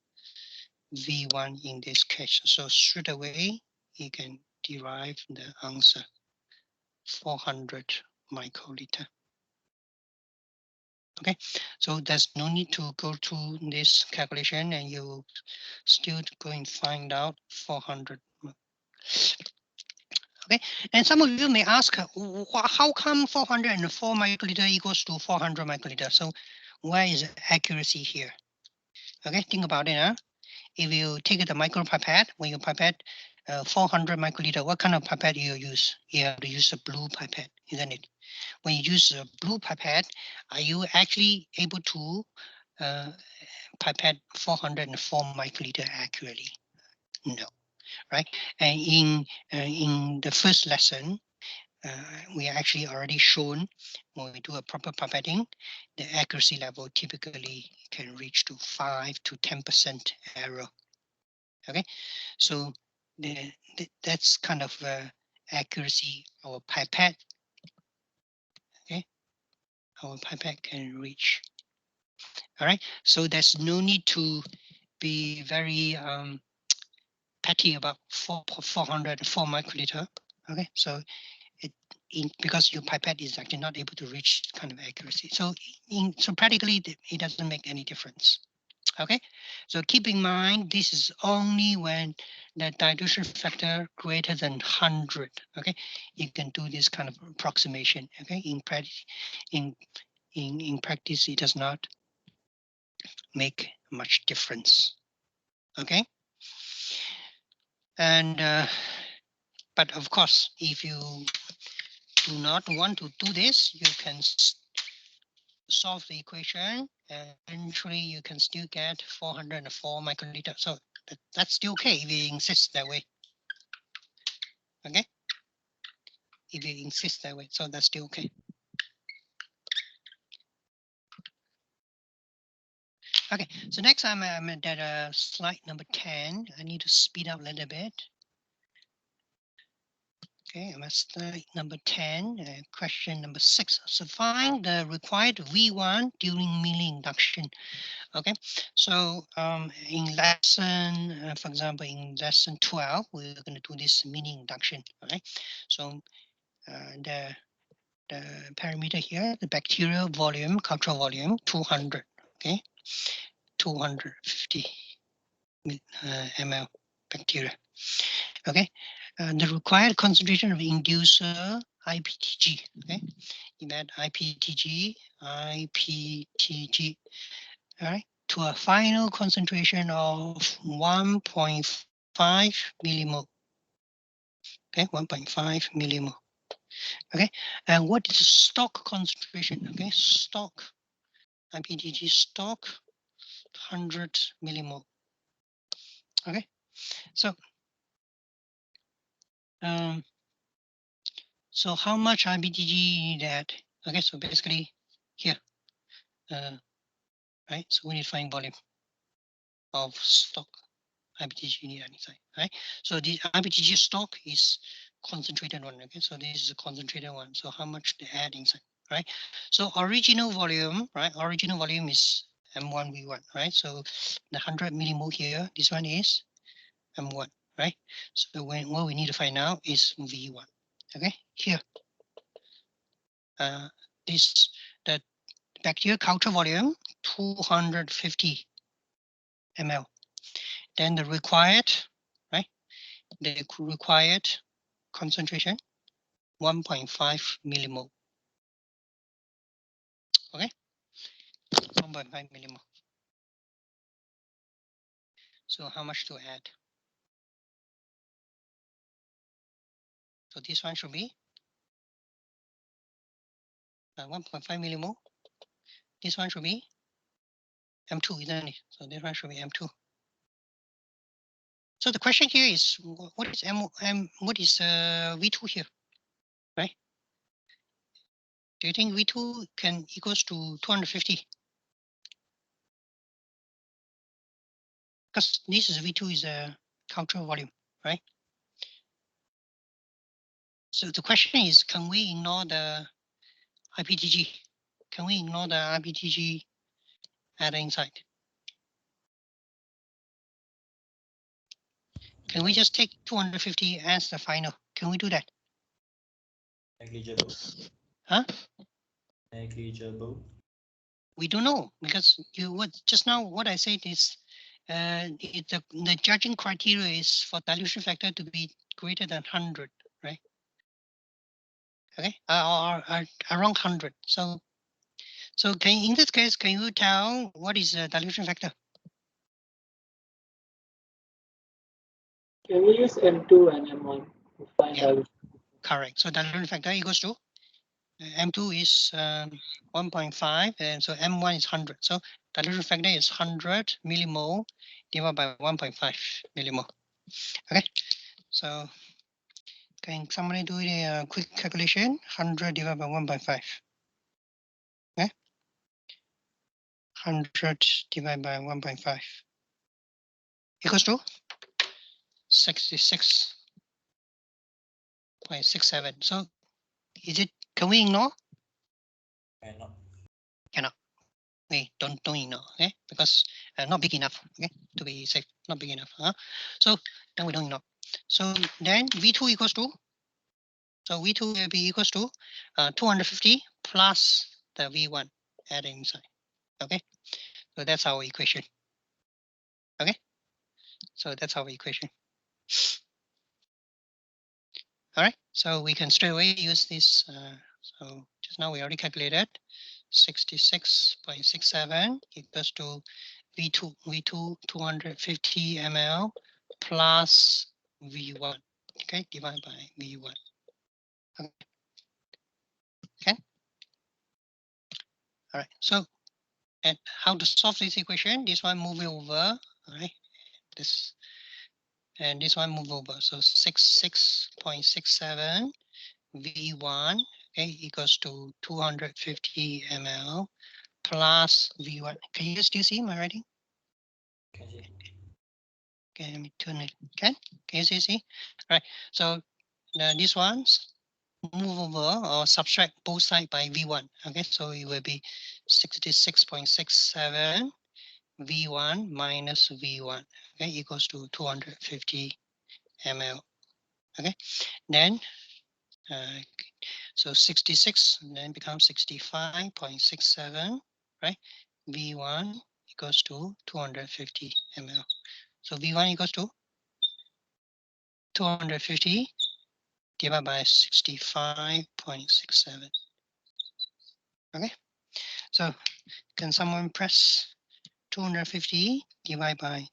V1 in this case. So straight away, you can derive the answer, 400 microliter. Okay, so there's no need to go through this calculation, and you still going to find out 400. Okay, and some of you may ask, how come 404 microliter equals to 400 microliter? So where is the accuracy here? Okay, think about it. Huh? If you take the micropipette, when you pipette 400 microliter, what kind of pipette you use? You have to use a blue pipette, isn't it? When you use a blue pipette, are you actually able to pipette 404 microliter accurately? No, right? And in the first lesson, we actually already shown when we do a proper pipetting, the accuracy level typically can reach to 5 to 10% error. Okay, so that's kind of accuracy our pipette. Okay, our pipette can reach. All right, so there's no need to be very petty about 404 microliter. Okay, so because your pipette is actually not able to reach kind of accuracy. So so practically it doesn't make any difference. Okay, so keep in mind this is only when the dilution factor greater than 100. Okay, you can do this kind of approximation. Okay, in practice, in practice, it does not make much difference. Okay, and but of course, if you do not want to do this, you can solve the equation, and eventually you can still get 404 microliter. So that's still okay if you insist that way. Okay, if you insist that way, so that's still okay. Okay, so next I'm at slide number 10. I need to speed up a little bit. Okay, I'm at slide number 10, question number 6. So find the required V1 during Mealy induction. Okay, so in lesson, for example, in lesson 12, we're going to do this Mealy induction. Okay, so the parameter here, the bacterial volume, cultural volume, 200. Okay, 250 ml bacteria. Okay, the required concentration of inducer IPTG. Okay, you add IPTG, all right, to a final concentration of 1.5 millimole. Okay, 1.5 millimole. Okay, and what is the stock concentration? Okay, stock IPTG stock 100 millimole. Okay, so so how much IPTG you need to add? Okay, so basically here, right? So we need to find volume of stock IPTG need inside, right? So the IPTG stock is concentrated one. Okay, so this is a concentrated one. So how much to add inside, right? So original volume, right? Original volume is M1V1, right? So the 100 millimole here, this one is M1, right? So what we need to find out is V1. Okay, here, this the bacterial culture volume 250 ml. Then the required, right? The required concentration 1.5 millimole. Okay, 1.5 millimole. So how much to add? So this one should be 1.5 millimole. This one should be M2, isn't it? So this one should be M2. So the question here is, what is what is V2 here, right? Do you think V2 can equals to 250? Because this is V2 is a cultural volume, right? So the question is, can we ignore the IPTG? Can we ignore the IPTG at the inside? Can we just take 250 as the final? Can we do that? Negligible. Huh? Negligible. We don't know, because just now what I said is the judging criteria is for dilution factor to be greater than 100, right? Okay, or around 100. So in this case, can you tell what is the dilution factor? Can we use M2 and M1 to find Yeah. dilution? Correct. So dilution factor equals to M2 is 1.5, and so M1 is 100. So dilution factor is 100 millimole divided by 1.5 millimole. Okay, so can somebody do a quick calculation? 100 divided by 1.5. Okay, 100 divided by 1.5 equals to 66.67. So is it? Can we ignore? Cannot. Cannot. We don't ignore. Okay, because not big enough. Okay, to be safe, not big enough. So then we don't ignore. So then V2 equals to So V2 will be equals to 250 plus the V1 added inside. Okay, so that's our equation. Okay, so that's our equation. All right, so we can straight away use this. So just now we already calculated 66.67 equals to V2 250 ml plus V1. Okay, divided by V1. Okay. Okay. All right. So, and how to solve this equation? This one move over. All right. This and this one move over. So 66.67 V1 okay, equals to 250 ml plus V1. Can you still see my writing? Okay, let me turn it. Okay, can you see? All right. So this one's move over or subtract both sides by V1. Okay, so it will be 66.67 V1 minus V1. Okay, equals to 250 ml. Okay, then so 66 then becomes 65.67, right? V1 equals to 250 ml. So V1 equals to 250 divided by 65.67. Okay, so can someone press 250 divided by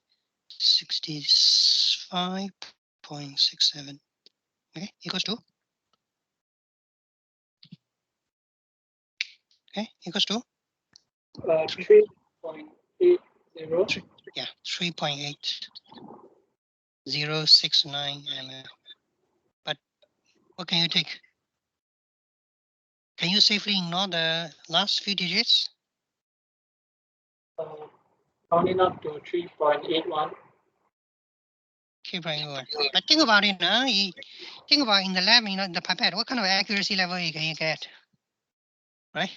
65.67? Okay, equals to equals to 3.80. yeah 3.8069 ml. But what can you take? Can you safely ignore the last few digits? Rounding up to 3.81. 3.81. But think about it now. You think about in the lab, the pipette. What kind of accuracy level can you get, right?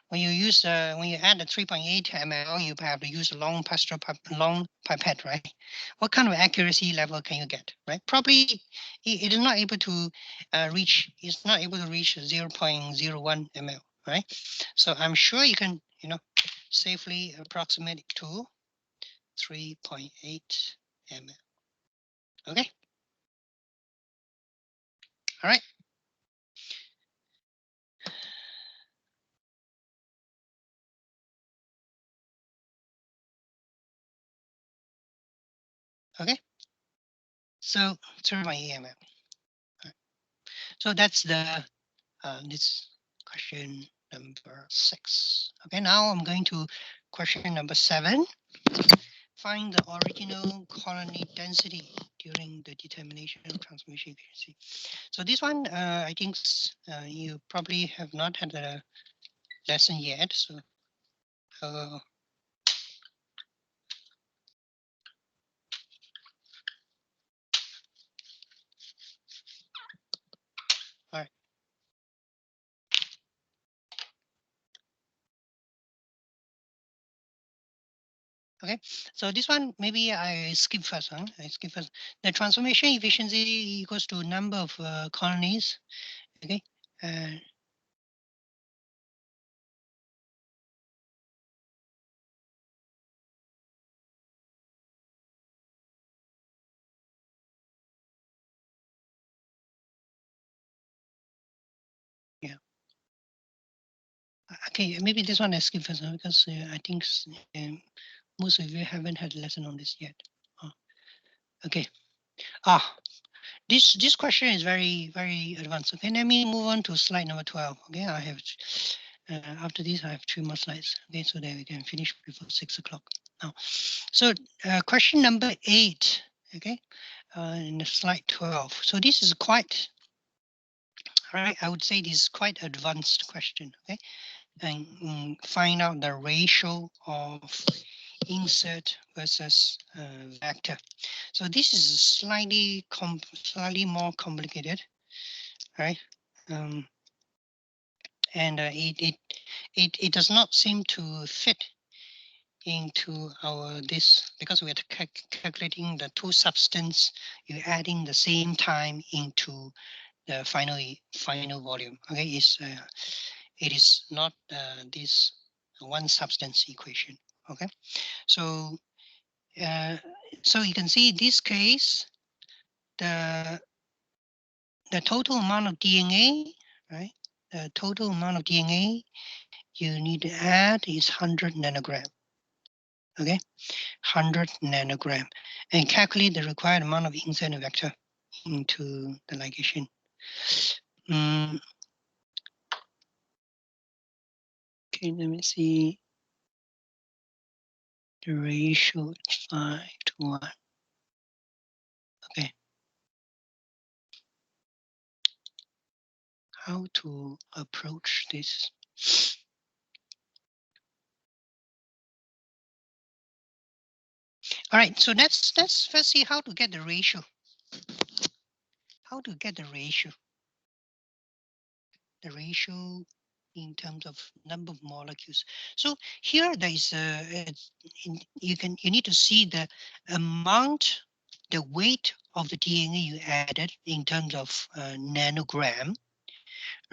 When you use when you add the 3.8 ml, you have to use a long pipette, right? What kind of accuracy level can you get, right? Probably it is not able to reach. It's not able to reach 0.01 ml, right? So I'm sure you can, safely approximate it to 3.8 ml. Okay. All right. Okay. So 3.8 ml. Right. So that's the this question number 6. Okay, now I'm going to question number 7. Find the original colony density during the determination of transformation efficiency. So this one, I think you probably have not had a lesson yet. So all right. Okay, so this one maybe I skip first. I skip first. The transformation efficiency equals to number of colonies. Okay. Yeah. Okay, maybe this one I skip first because I think most of you haven't had a lesson on this yet. Okay. This question is very advanced. Okay, let me move on to slide number 12. Okay, I have after this I have 2 more slides. Okay, so that we can finish before 6 o'clock. Now, so question number 8. Okay, in the slide 12. So this is quite, all right. I would say this is quite advanced question. Okay, and find out the ratio of insert versus vector. So this is slightly more complicated, right? And it does not seem to fit into our this because we are calculating the 2 substance. You're adding the same time into the final volume. Okay, it is not this one substance equation. Okay, so so you can see this case, the total amount of DNA, right? The total amount of DNA you need to add is 100 nanogram. Okay, 100 nanogram, and calculate the required amount of insert vector into the ligation. Okay, let me see. The ratio is 5:1. Okay. How to approach this? All right, so let's first see how to get the ratio. How to get the ratio? The ratio in terms of number of molecules. So here there is you need to see the amount, the weight of the DNA you added in terms of nanogram,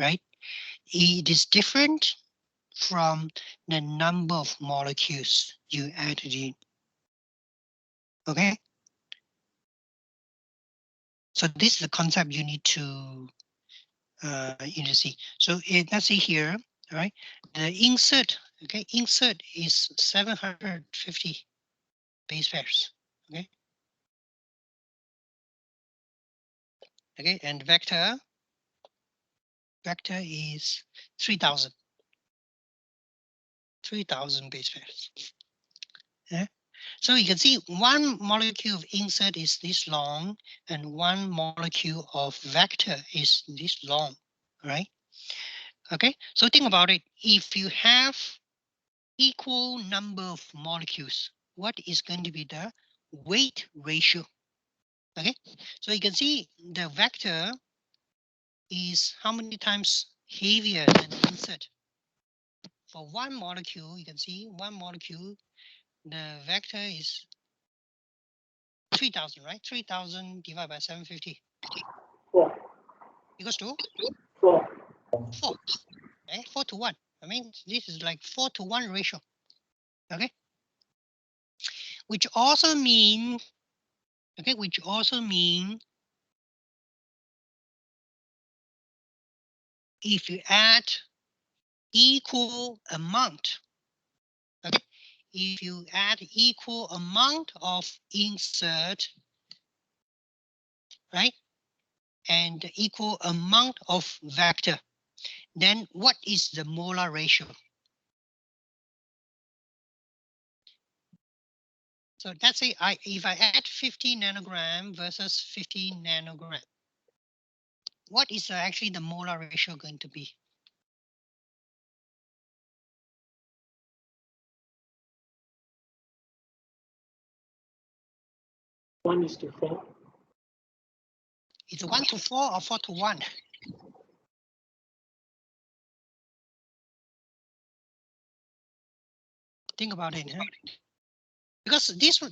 right? It is different from the number of molecules you added in. Okay. So this is the concept you need to see. So let's see here, all right? The insert, okay, insert is 750 base pairs, okay? Okay, and vector is 3,000 base pairs. Yeah. So you can see one molecule of insert is this long, and one molecule of vector is this long, right? Okay, so think about it. If you have equal number of molecules, what is going to be the weight ratio? Okay, so you can see the vector is how many times heavier than the insert. For one molecule, you can see one molecule, the vector is 3,000, right? 3,000 divided by 750 4. equals to 4. 4. Okay, 4:1. I mean, this is like 4:1 ratio. Okay, which also mean, okay, which also mean if you add equal amount, okay, if you add equal amount of insert, right, and equal amount of vector, then what is the molar ratio? So let's say if I add 50 nanogram versus 50 nanogram, what is actually the molar ratio going to be? One is to 4. It's 1:4 or 4:1? Think about it, huh? Because this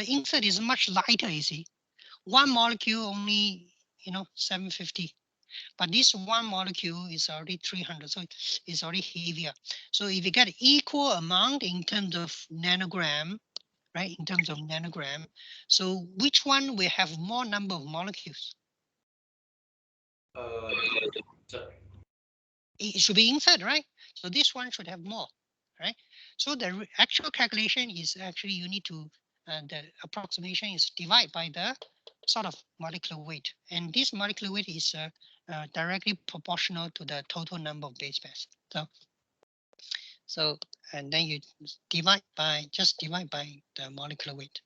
insert is much lighter. You see, one molecule only 750, but this one molecule is already 300, so it's already heavier. So if you get equal amount in terms of nanogram, right? In terms of nanogram, so which one will have more number of molecules? It should be insert, right? So this one should have more, right? So the actual calculation is actually you need to, the approximation is divide by the sort of molecular weight. And this molecular weight is directly proportional to the total number of base pairs. So and then you just divide by the molecular weight,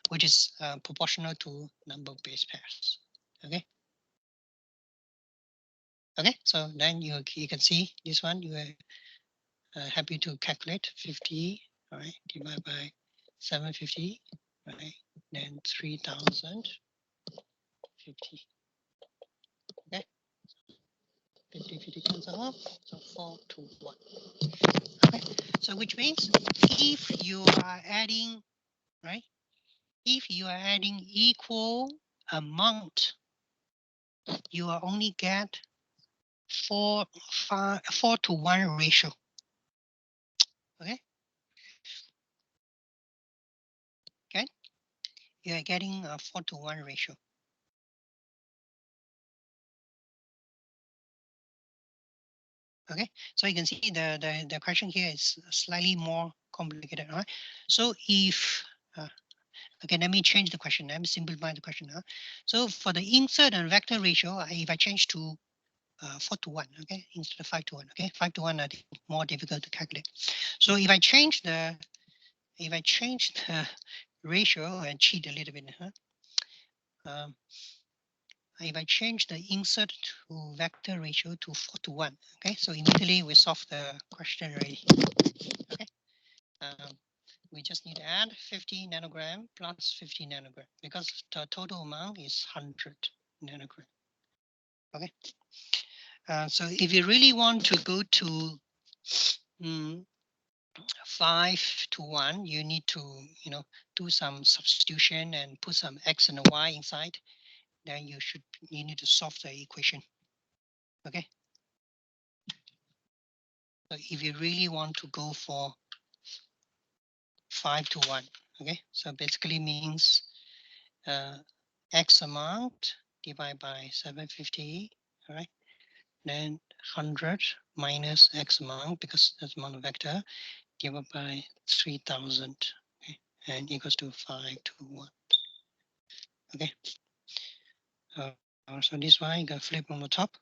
which is proportional to number of base pairs. Okay. Okay, so then you can see this one, you are happy to calculate 50, all right, divided by 750, right, then 3,050, okay, 50 cancel off, so 4:1. Okay, so which means if you are adding, right, if you are adding equal amount you will only get 4:1 ratio. Okay. Okay. You are getting a 4:1 ratio. Okay, so you can see the question here is slightly more complicated, right? So if okay, let me change the question. Let me simplify the question. So for the insert and vector ratio, if I change to 4:1, okay, instead of 5:1, okay, 5:1 I think more difficult to calculate. So if I change the ratio and cheat a little bit, if I change the insert to vector ratio to 4:1, okay, so immediately we solve the question already. Okay, we just need to add 50 nanogram plus 50 nanogram because the total amount is 100 nanogram. Okay, so if you really want to go to 5:1, you need to do some substitution and put some x and y inside. Then you need to solve the equation. Okay. So if you really want to go for 5:1, okay, so basically means x amount divided by 750, all right, then 100 minus x amount because that's amount of vector divided by 3000, okay, and equals to 5:1. Okay, so this one you can flip on the top.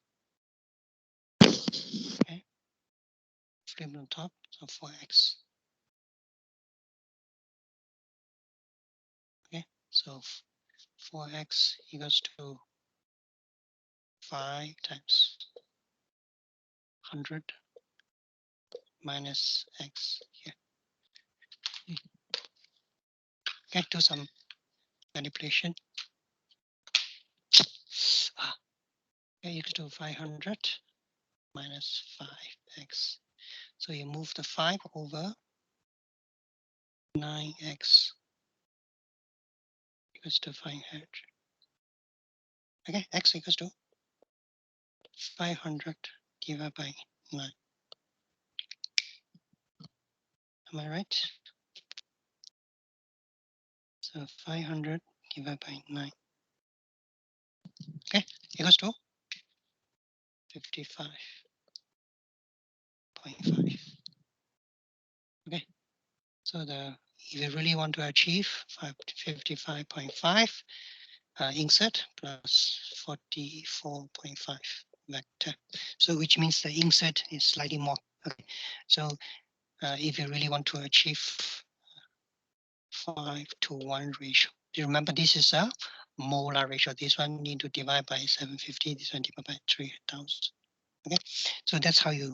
Okay, flip on top, so 4x. Okay, so 4x equals to 5 times 100 minus x here. Okay, do some manipulation. Okay, equal to 500 minus 5x. So you move the 5 over 9x equals to 500. Okay, x equals to 500 divided by 9. Am I right? So 500 divided by 9. Okay, equals to 55.5. Okay, so if you really want to achieve 55.5, insert plus 44.5 vector. So which means the insert is slightly more. Okay, so if you really want to achieve 5:1 ratio, do you remember this is a molar ratio? This one need to divide by 750. This one divide by 3000. Okay, so that's how you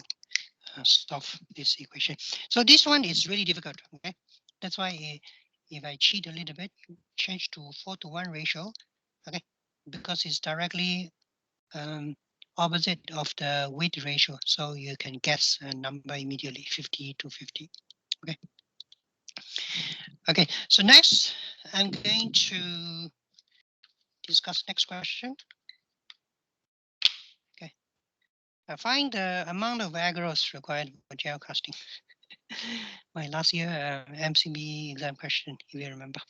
solve this equation. So this one is really difficult. Okay, that's why if I cheat a little bit, change to 4:1 ratio. Okay, because it's directly opposite of the weight ratio, so you can guess a number immediately, 50 to 50. Okay. Okay, so next I'm going to discuss next question. Okay, find the amount of agarose required for gel casting. My last year MCB exam question, if you remember.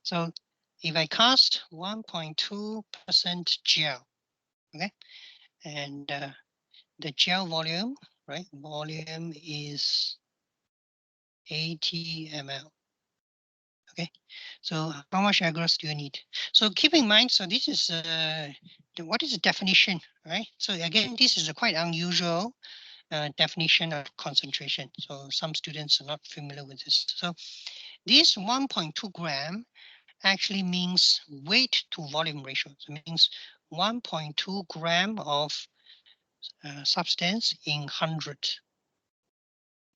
So if I cast 1.2% gel, okay, and the gel volume, right? Volume is 80 ml. Okay, so how much agarose do you need? So keep in mind, so this is what is the definition, right? So again, this is a quite unusual definition of concentration. So some students are not familiar with this. So this 1.2 gram actually means weight to volume ratio. So it means 1.2 gram of substance in 100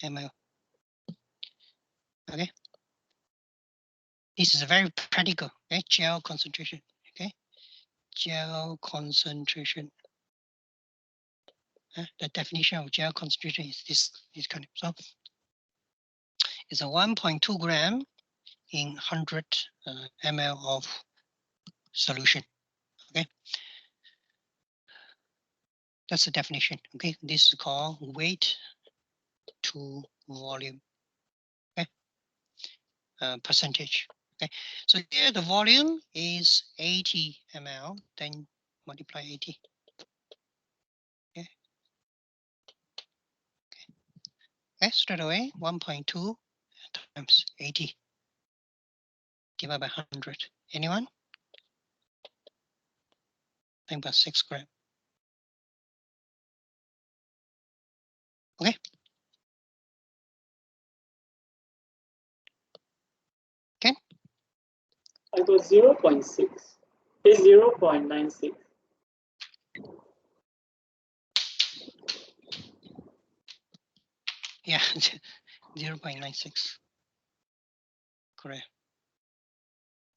ml. Okay, this is a very practical, okay? Gel concentration. Okay, gel concentration. The definition of gel concentration is this kind of. So it's a 1.2 gram in 100 ml of solution. Okay. That's the definition. Okay, this is called weight to volume. Okay, percentage. Okay, so here the volume is 80 ml, then multiply 80. Okay, okay, straight away 1.2 times 80 divided by 100. Anyone? 9.6 gram. Okay. Okay. I got 0.6. It's 0.96. Yeah, 0.96. Correct.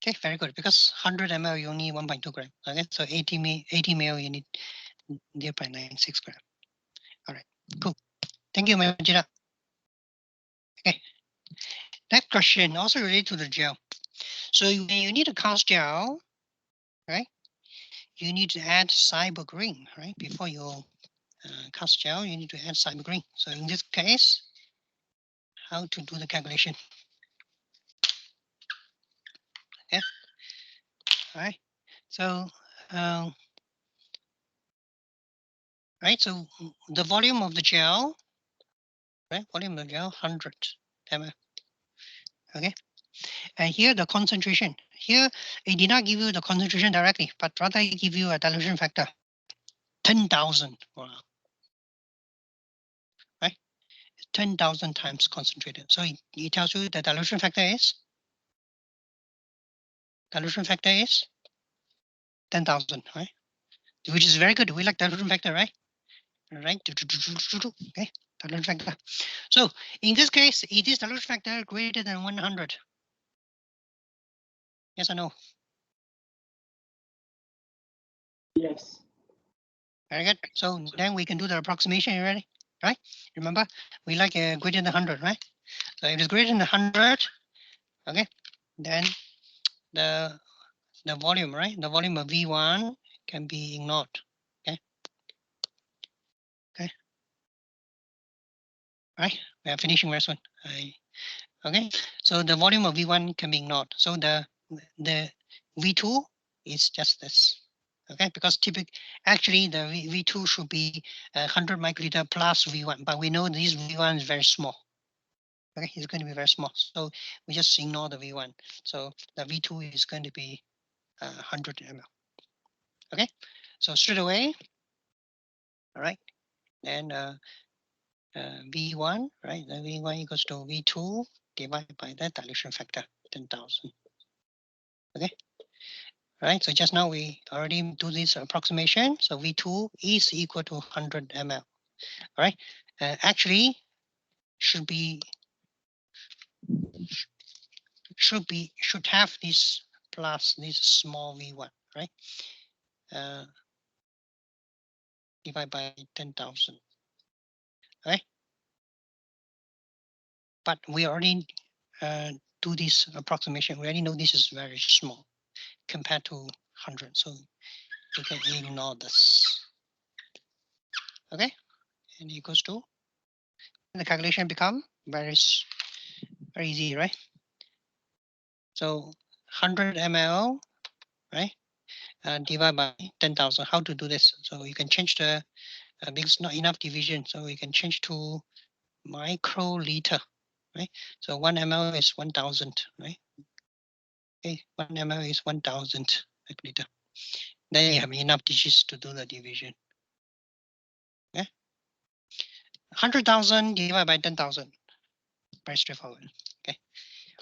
Okay, very good. Because 100 ml you need 1.2 gram. Okay, so 80 ml you need 0.96 gram. All right, cool. Thank you, Majida. Okay. Next question also related to the gel. So when you need a cast gel, right? You need to add cybergreen, right? Before you cast gel, you need to add cybergreen. So in this case, how to do the calculation? Yeah. All right. So, right. So the volume of the gel, right? Volume of the gel, 100 ml. Okay. And here the concentration. Here it did not give you the concentration directly, but rather it give you a dilution factor, 10,000. Wow. Right. 10,000 times concentrated. So it tells you the dilution factor is 10,000, right? Which is very good. We like dilution factor, right? Right. Okay. Dilution factor. So in this case, it is dilution factor greater than 100. Yes or no? Yes. Very good. So then we can do the approximation. You ready? Right? Remember, we like greater than 100, right? So if it's greater than 100, okay, then the volume, right? The volume of V1 can be ignored. Okay. Okay. Right. We are finishing very soon. Okay. So the volume of V1 can be ignored. So the V2 is just this. Okay, because actually the V2 should be 100 microliter plus V1, but we know this V1 is very small. Okay, it's going to be very small. So we just ignore the V1. So the V2 is going to be 100 ml. Okay, so straight away, all right, and V1, right, the V1 equals to V2 divided by the dilution factor, 10,000. Okay, all right, so just now we already do this approximation. So V2 is equal to 100 ml. All right, actually should have this plus this small V1, right? Divided by 10,000. Okay, but we already do this approximation. We already know this is very small compared to 100, so we can ignore this. Okay, and equals to, and the calculation become very easy, right? So 100 ml, right? Divided by 10,000. How to do this? So you can change the because not enough division, so we can change to microliter, right? So 1 ml is 1,000, right? Okay, 1 ml is 1,000 microliter. Then you have enough digits to do the division. Okay, 100,000 divided by 10,000. Very straightforward. Okay,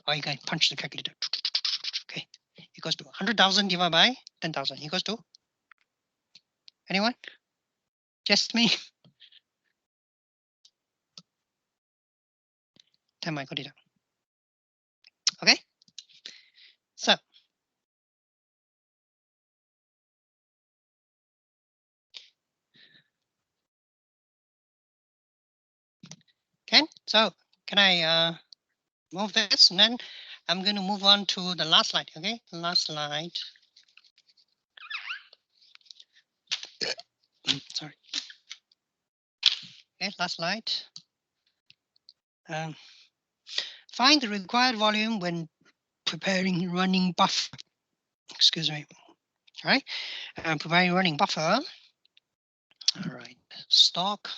or you can punch the calculator. Okay, equals to 100,000 divided by 10,000 equals to, anyone? Just me. 10 microliter. Okay, so okay, so can I move this, and then I'm going to move on to the last slide. Okay, the last slide. Sorry. Okay, last slide. Find the required volume when preparing running buffer. Excuse me. All right, preparing running buffer. All right, stock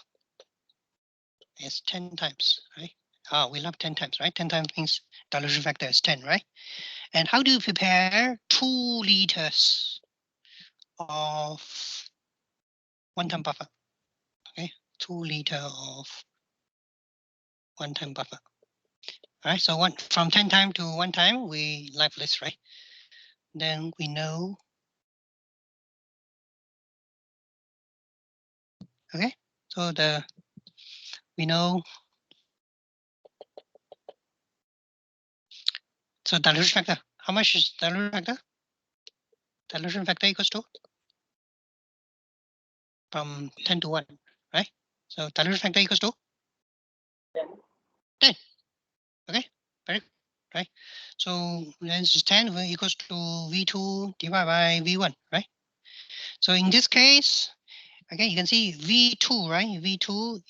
is 10 times, right? We love 10 times, right? 10 times means dilution factor is 10, right? And how do you prepare 2 liters of one-time buffer? Okay, 2 liter of one-time buffer. All right, so from 10 time to 1 time, we left this, right? Then we know. Okay, so we know. So dilution factor. How much is dilution factor? Dilution factor equals to from 10 to 1, right? So dilution factor equals to 10. Okay, very good, right? So this is 10 equals to V2 divided by V1, right? So in this case, okay, you can see V2, right? V2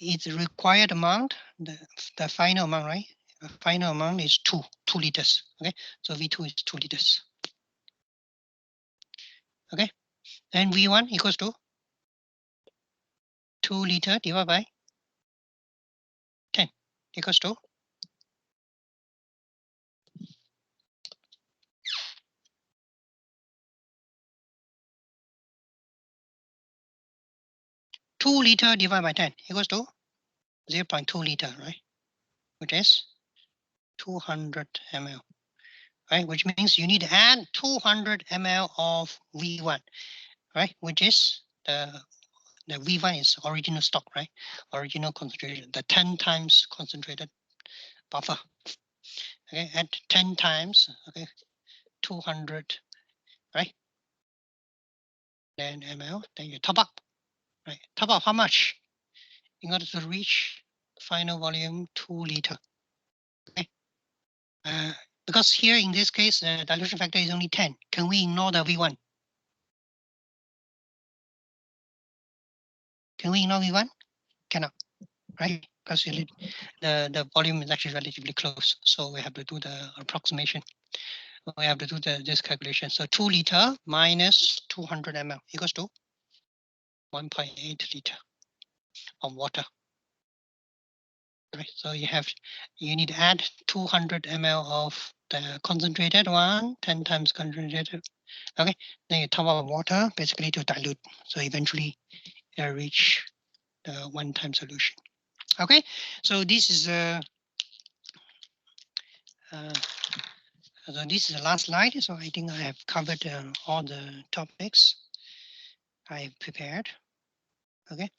is the required amount, the final amount, right? The final amount is 2 liters. Okay, so V2 is 2 liters. Okay, and V1 equals to 2 liter divided by 10 equals to 2 liter divided by 10 equals to 0.2 liter, right? Which is 200 ml, right? Which means you need to add 200 ml of V1, right? Which is the V1 is original stock, right? Original concentration, the 10 times concentrated buffer. Okay, at 10 times, okay, 200, right? Then ml, then you top up, right? Top up how much in order to reach final volume 2 liter? Okay, because here in this case, the dilution factor is only 10. Can we ignore the V1? Can we ignore V1? Cannot, right? Because the volume is actually relatively close, so we have to do the approximation. We have to do this calculation. So 2 liter minus 200 ml equals to 1.8 liter of water. Right. So you need to add 200 ml of the concentrated one, 10 times concentrated. Okay. Then you top up water basically to dilute. So eventually you reach the one-time solution. Okay. So this is so this is the last slide. So I think I have covered all the topics I prepared. Okay.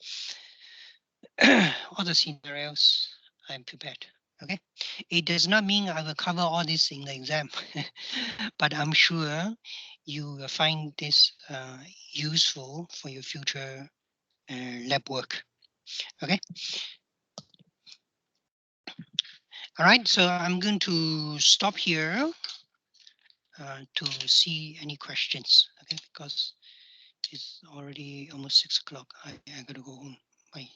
All the scenarios I'm prepared. Okay. It does not mean I will cover all this in the exam, but I'm sure you will find this useful for your future lab work. Okay. All right. So I'm going to stop here to see any questions. Okay, because it's already almost 6 o'clock. I gotta go home. Bye.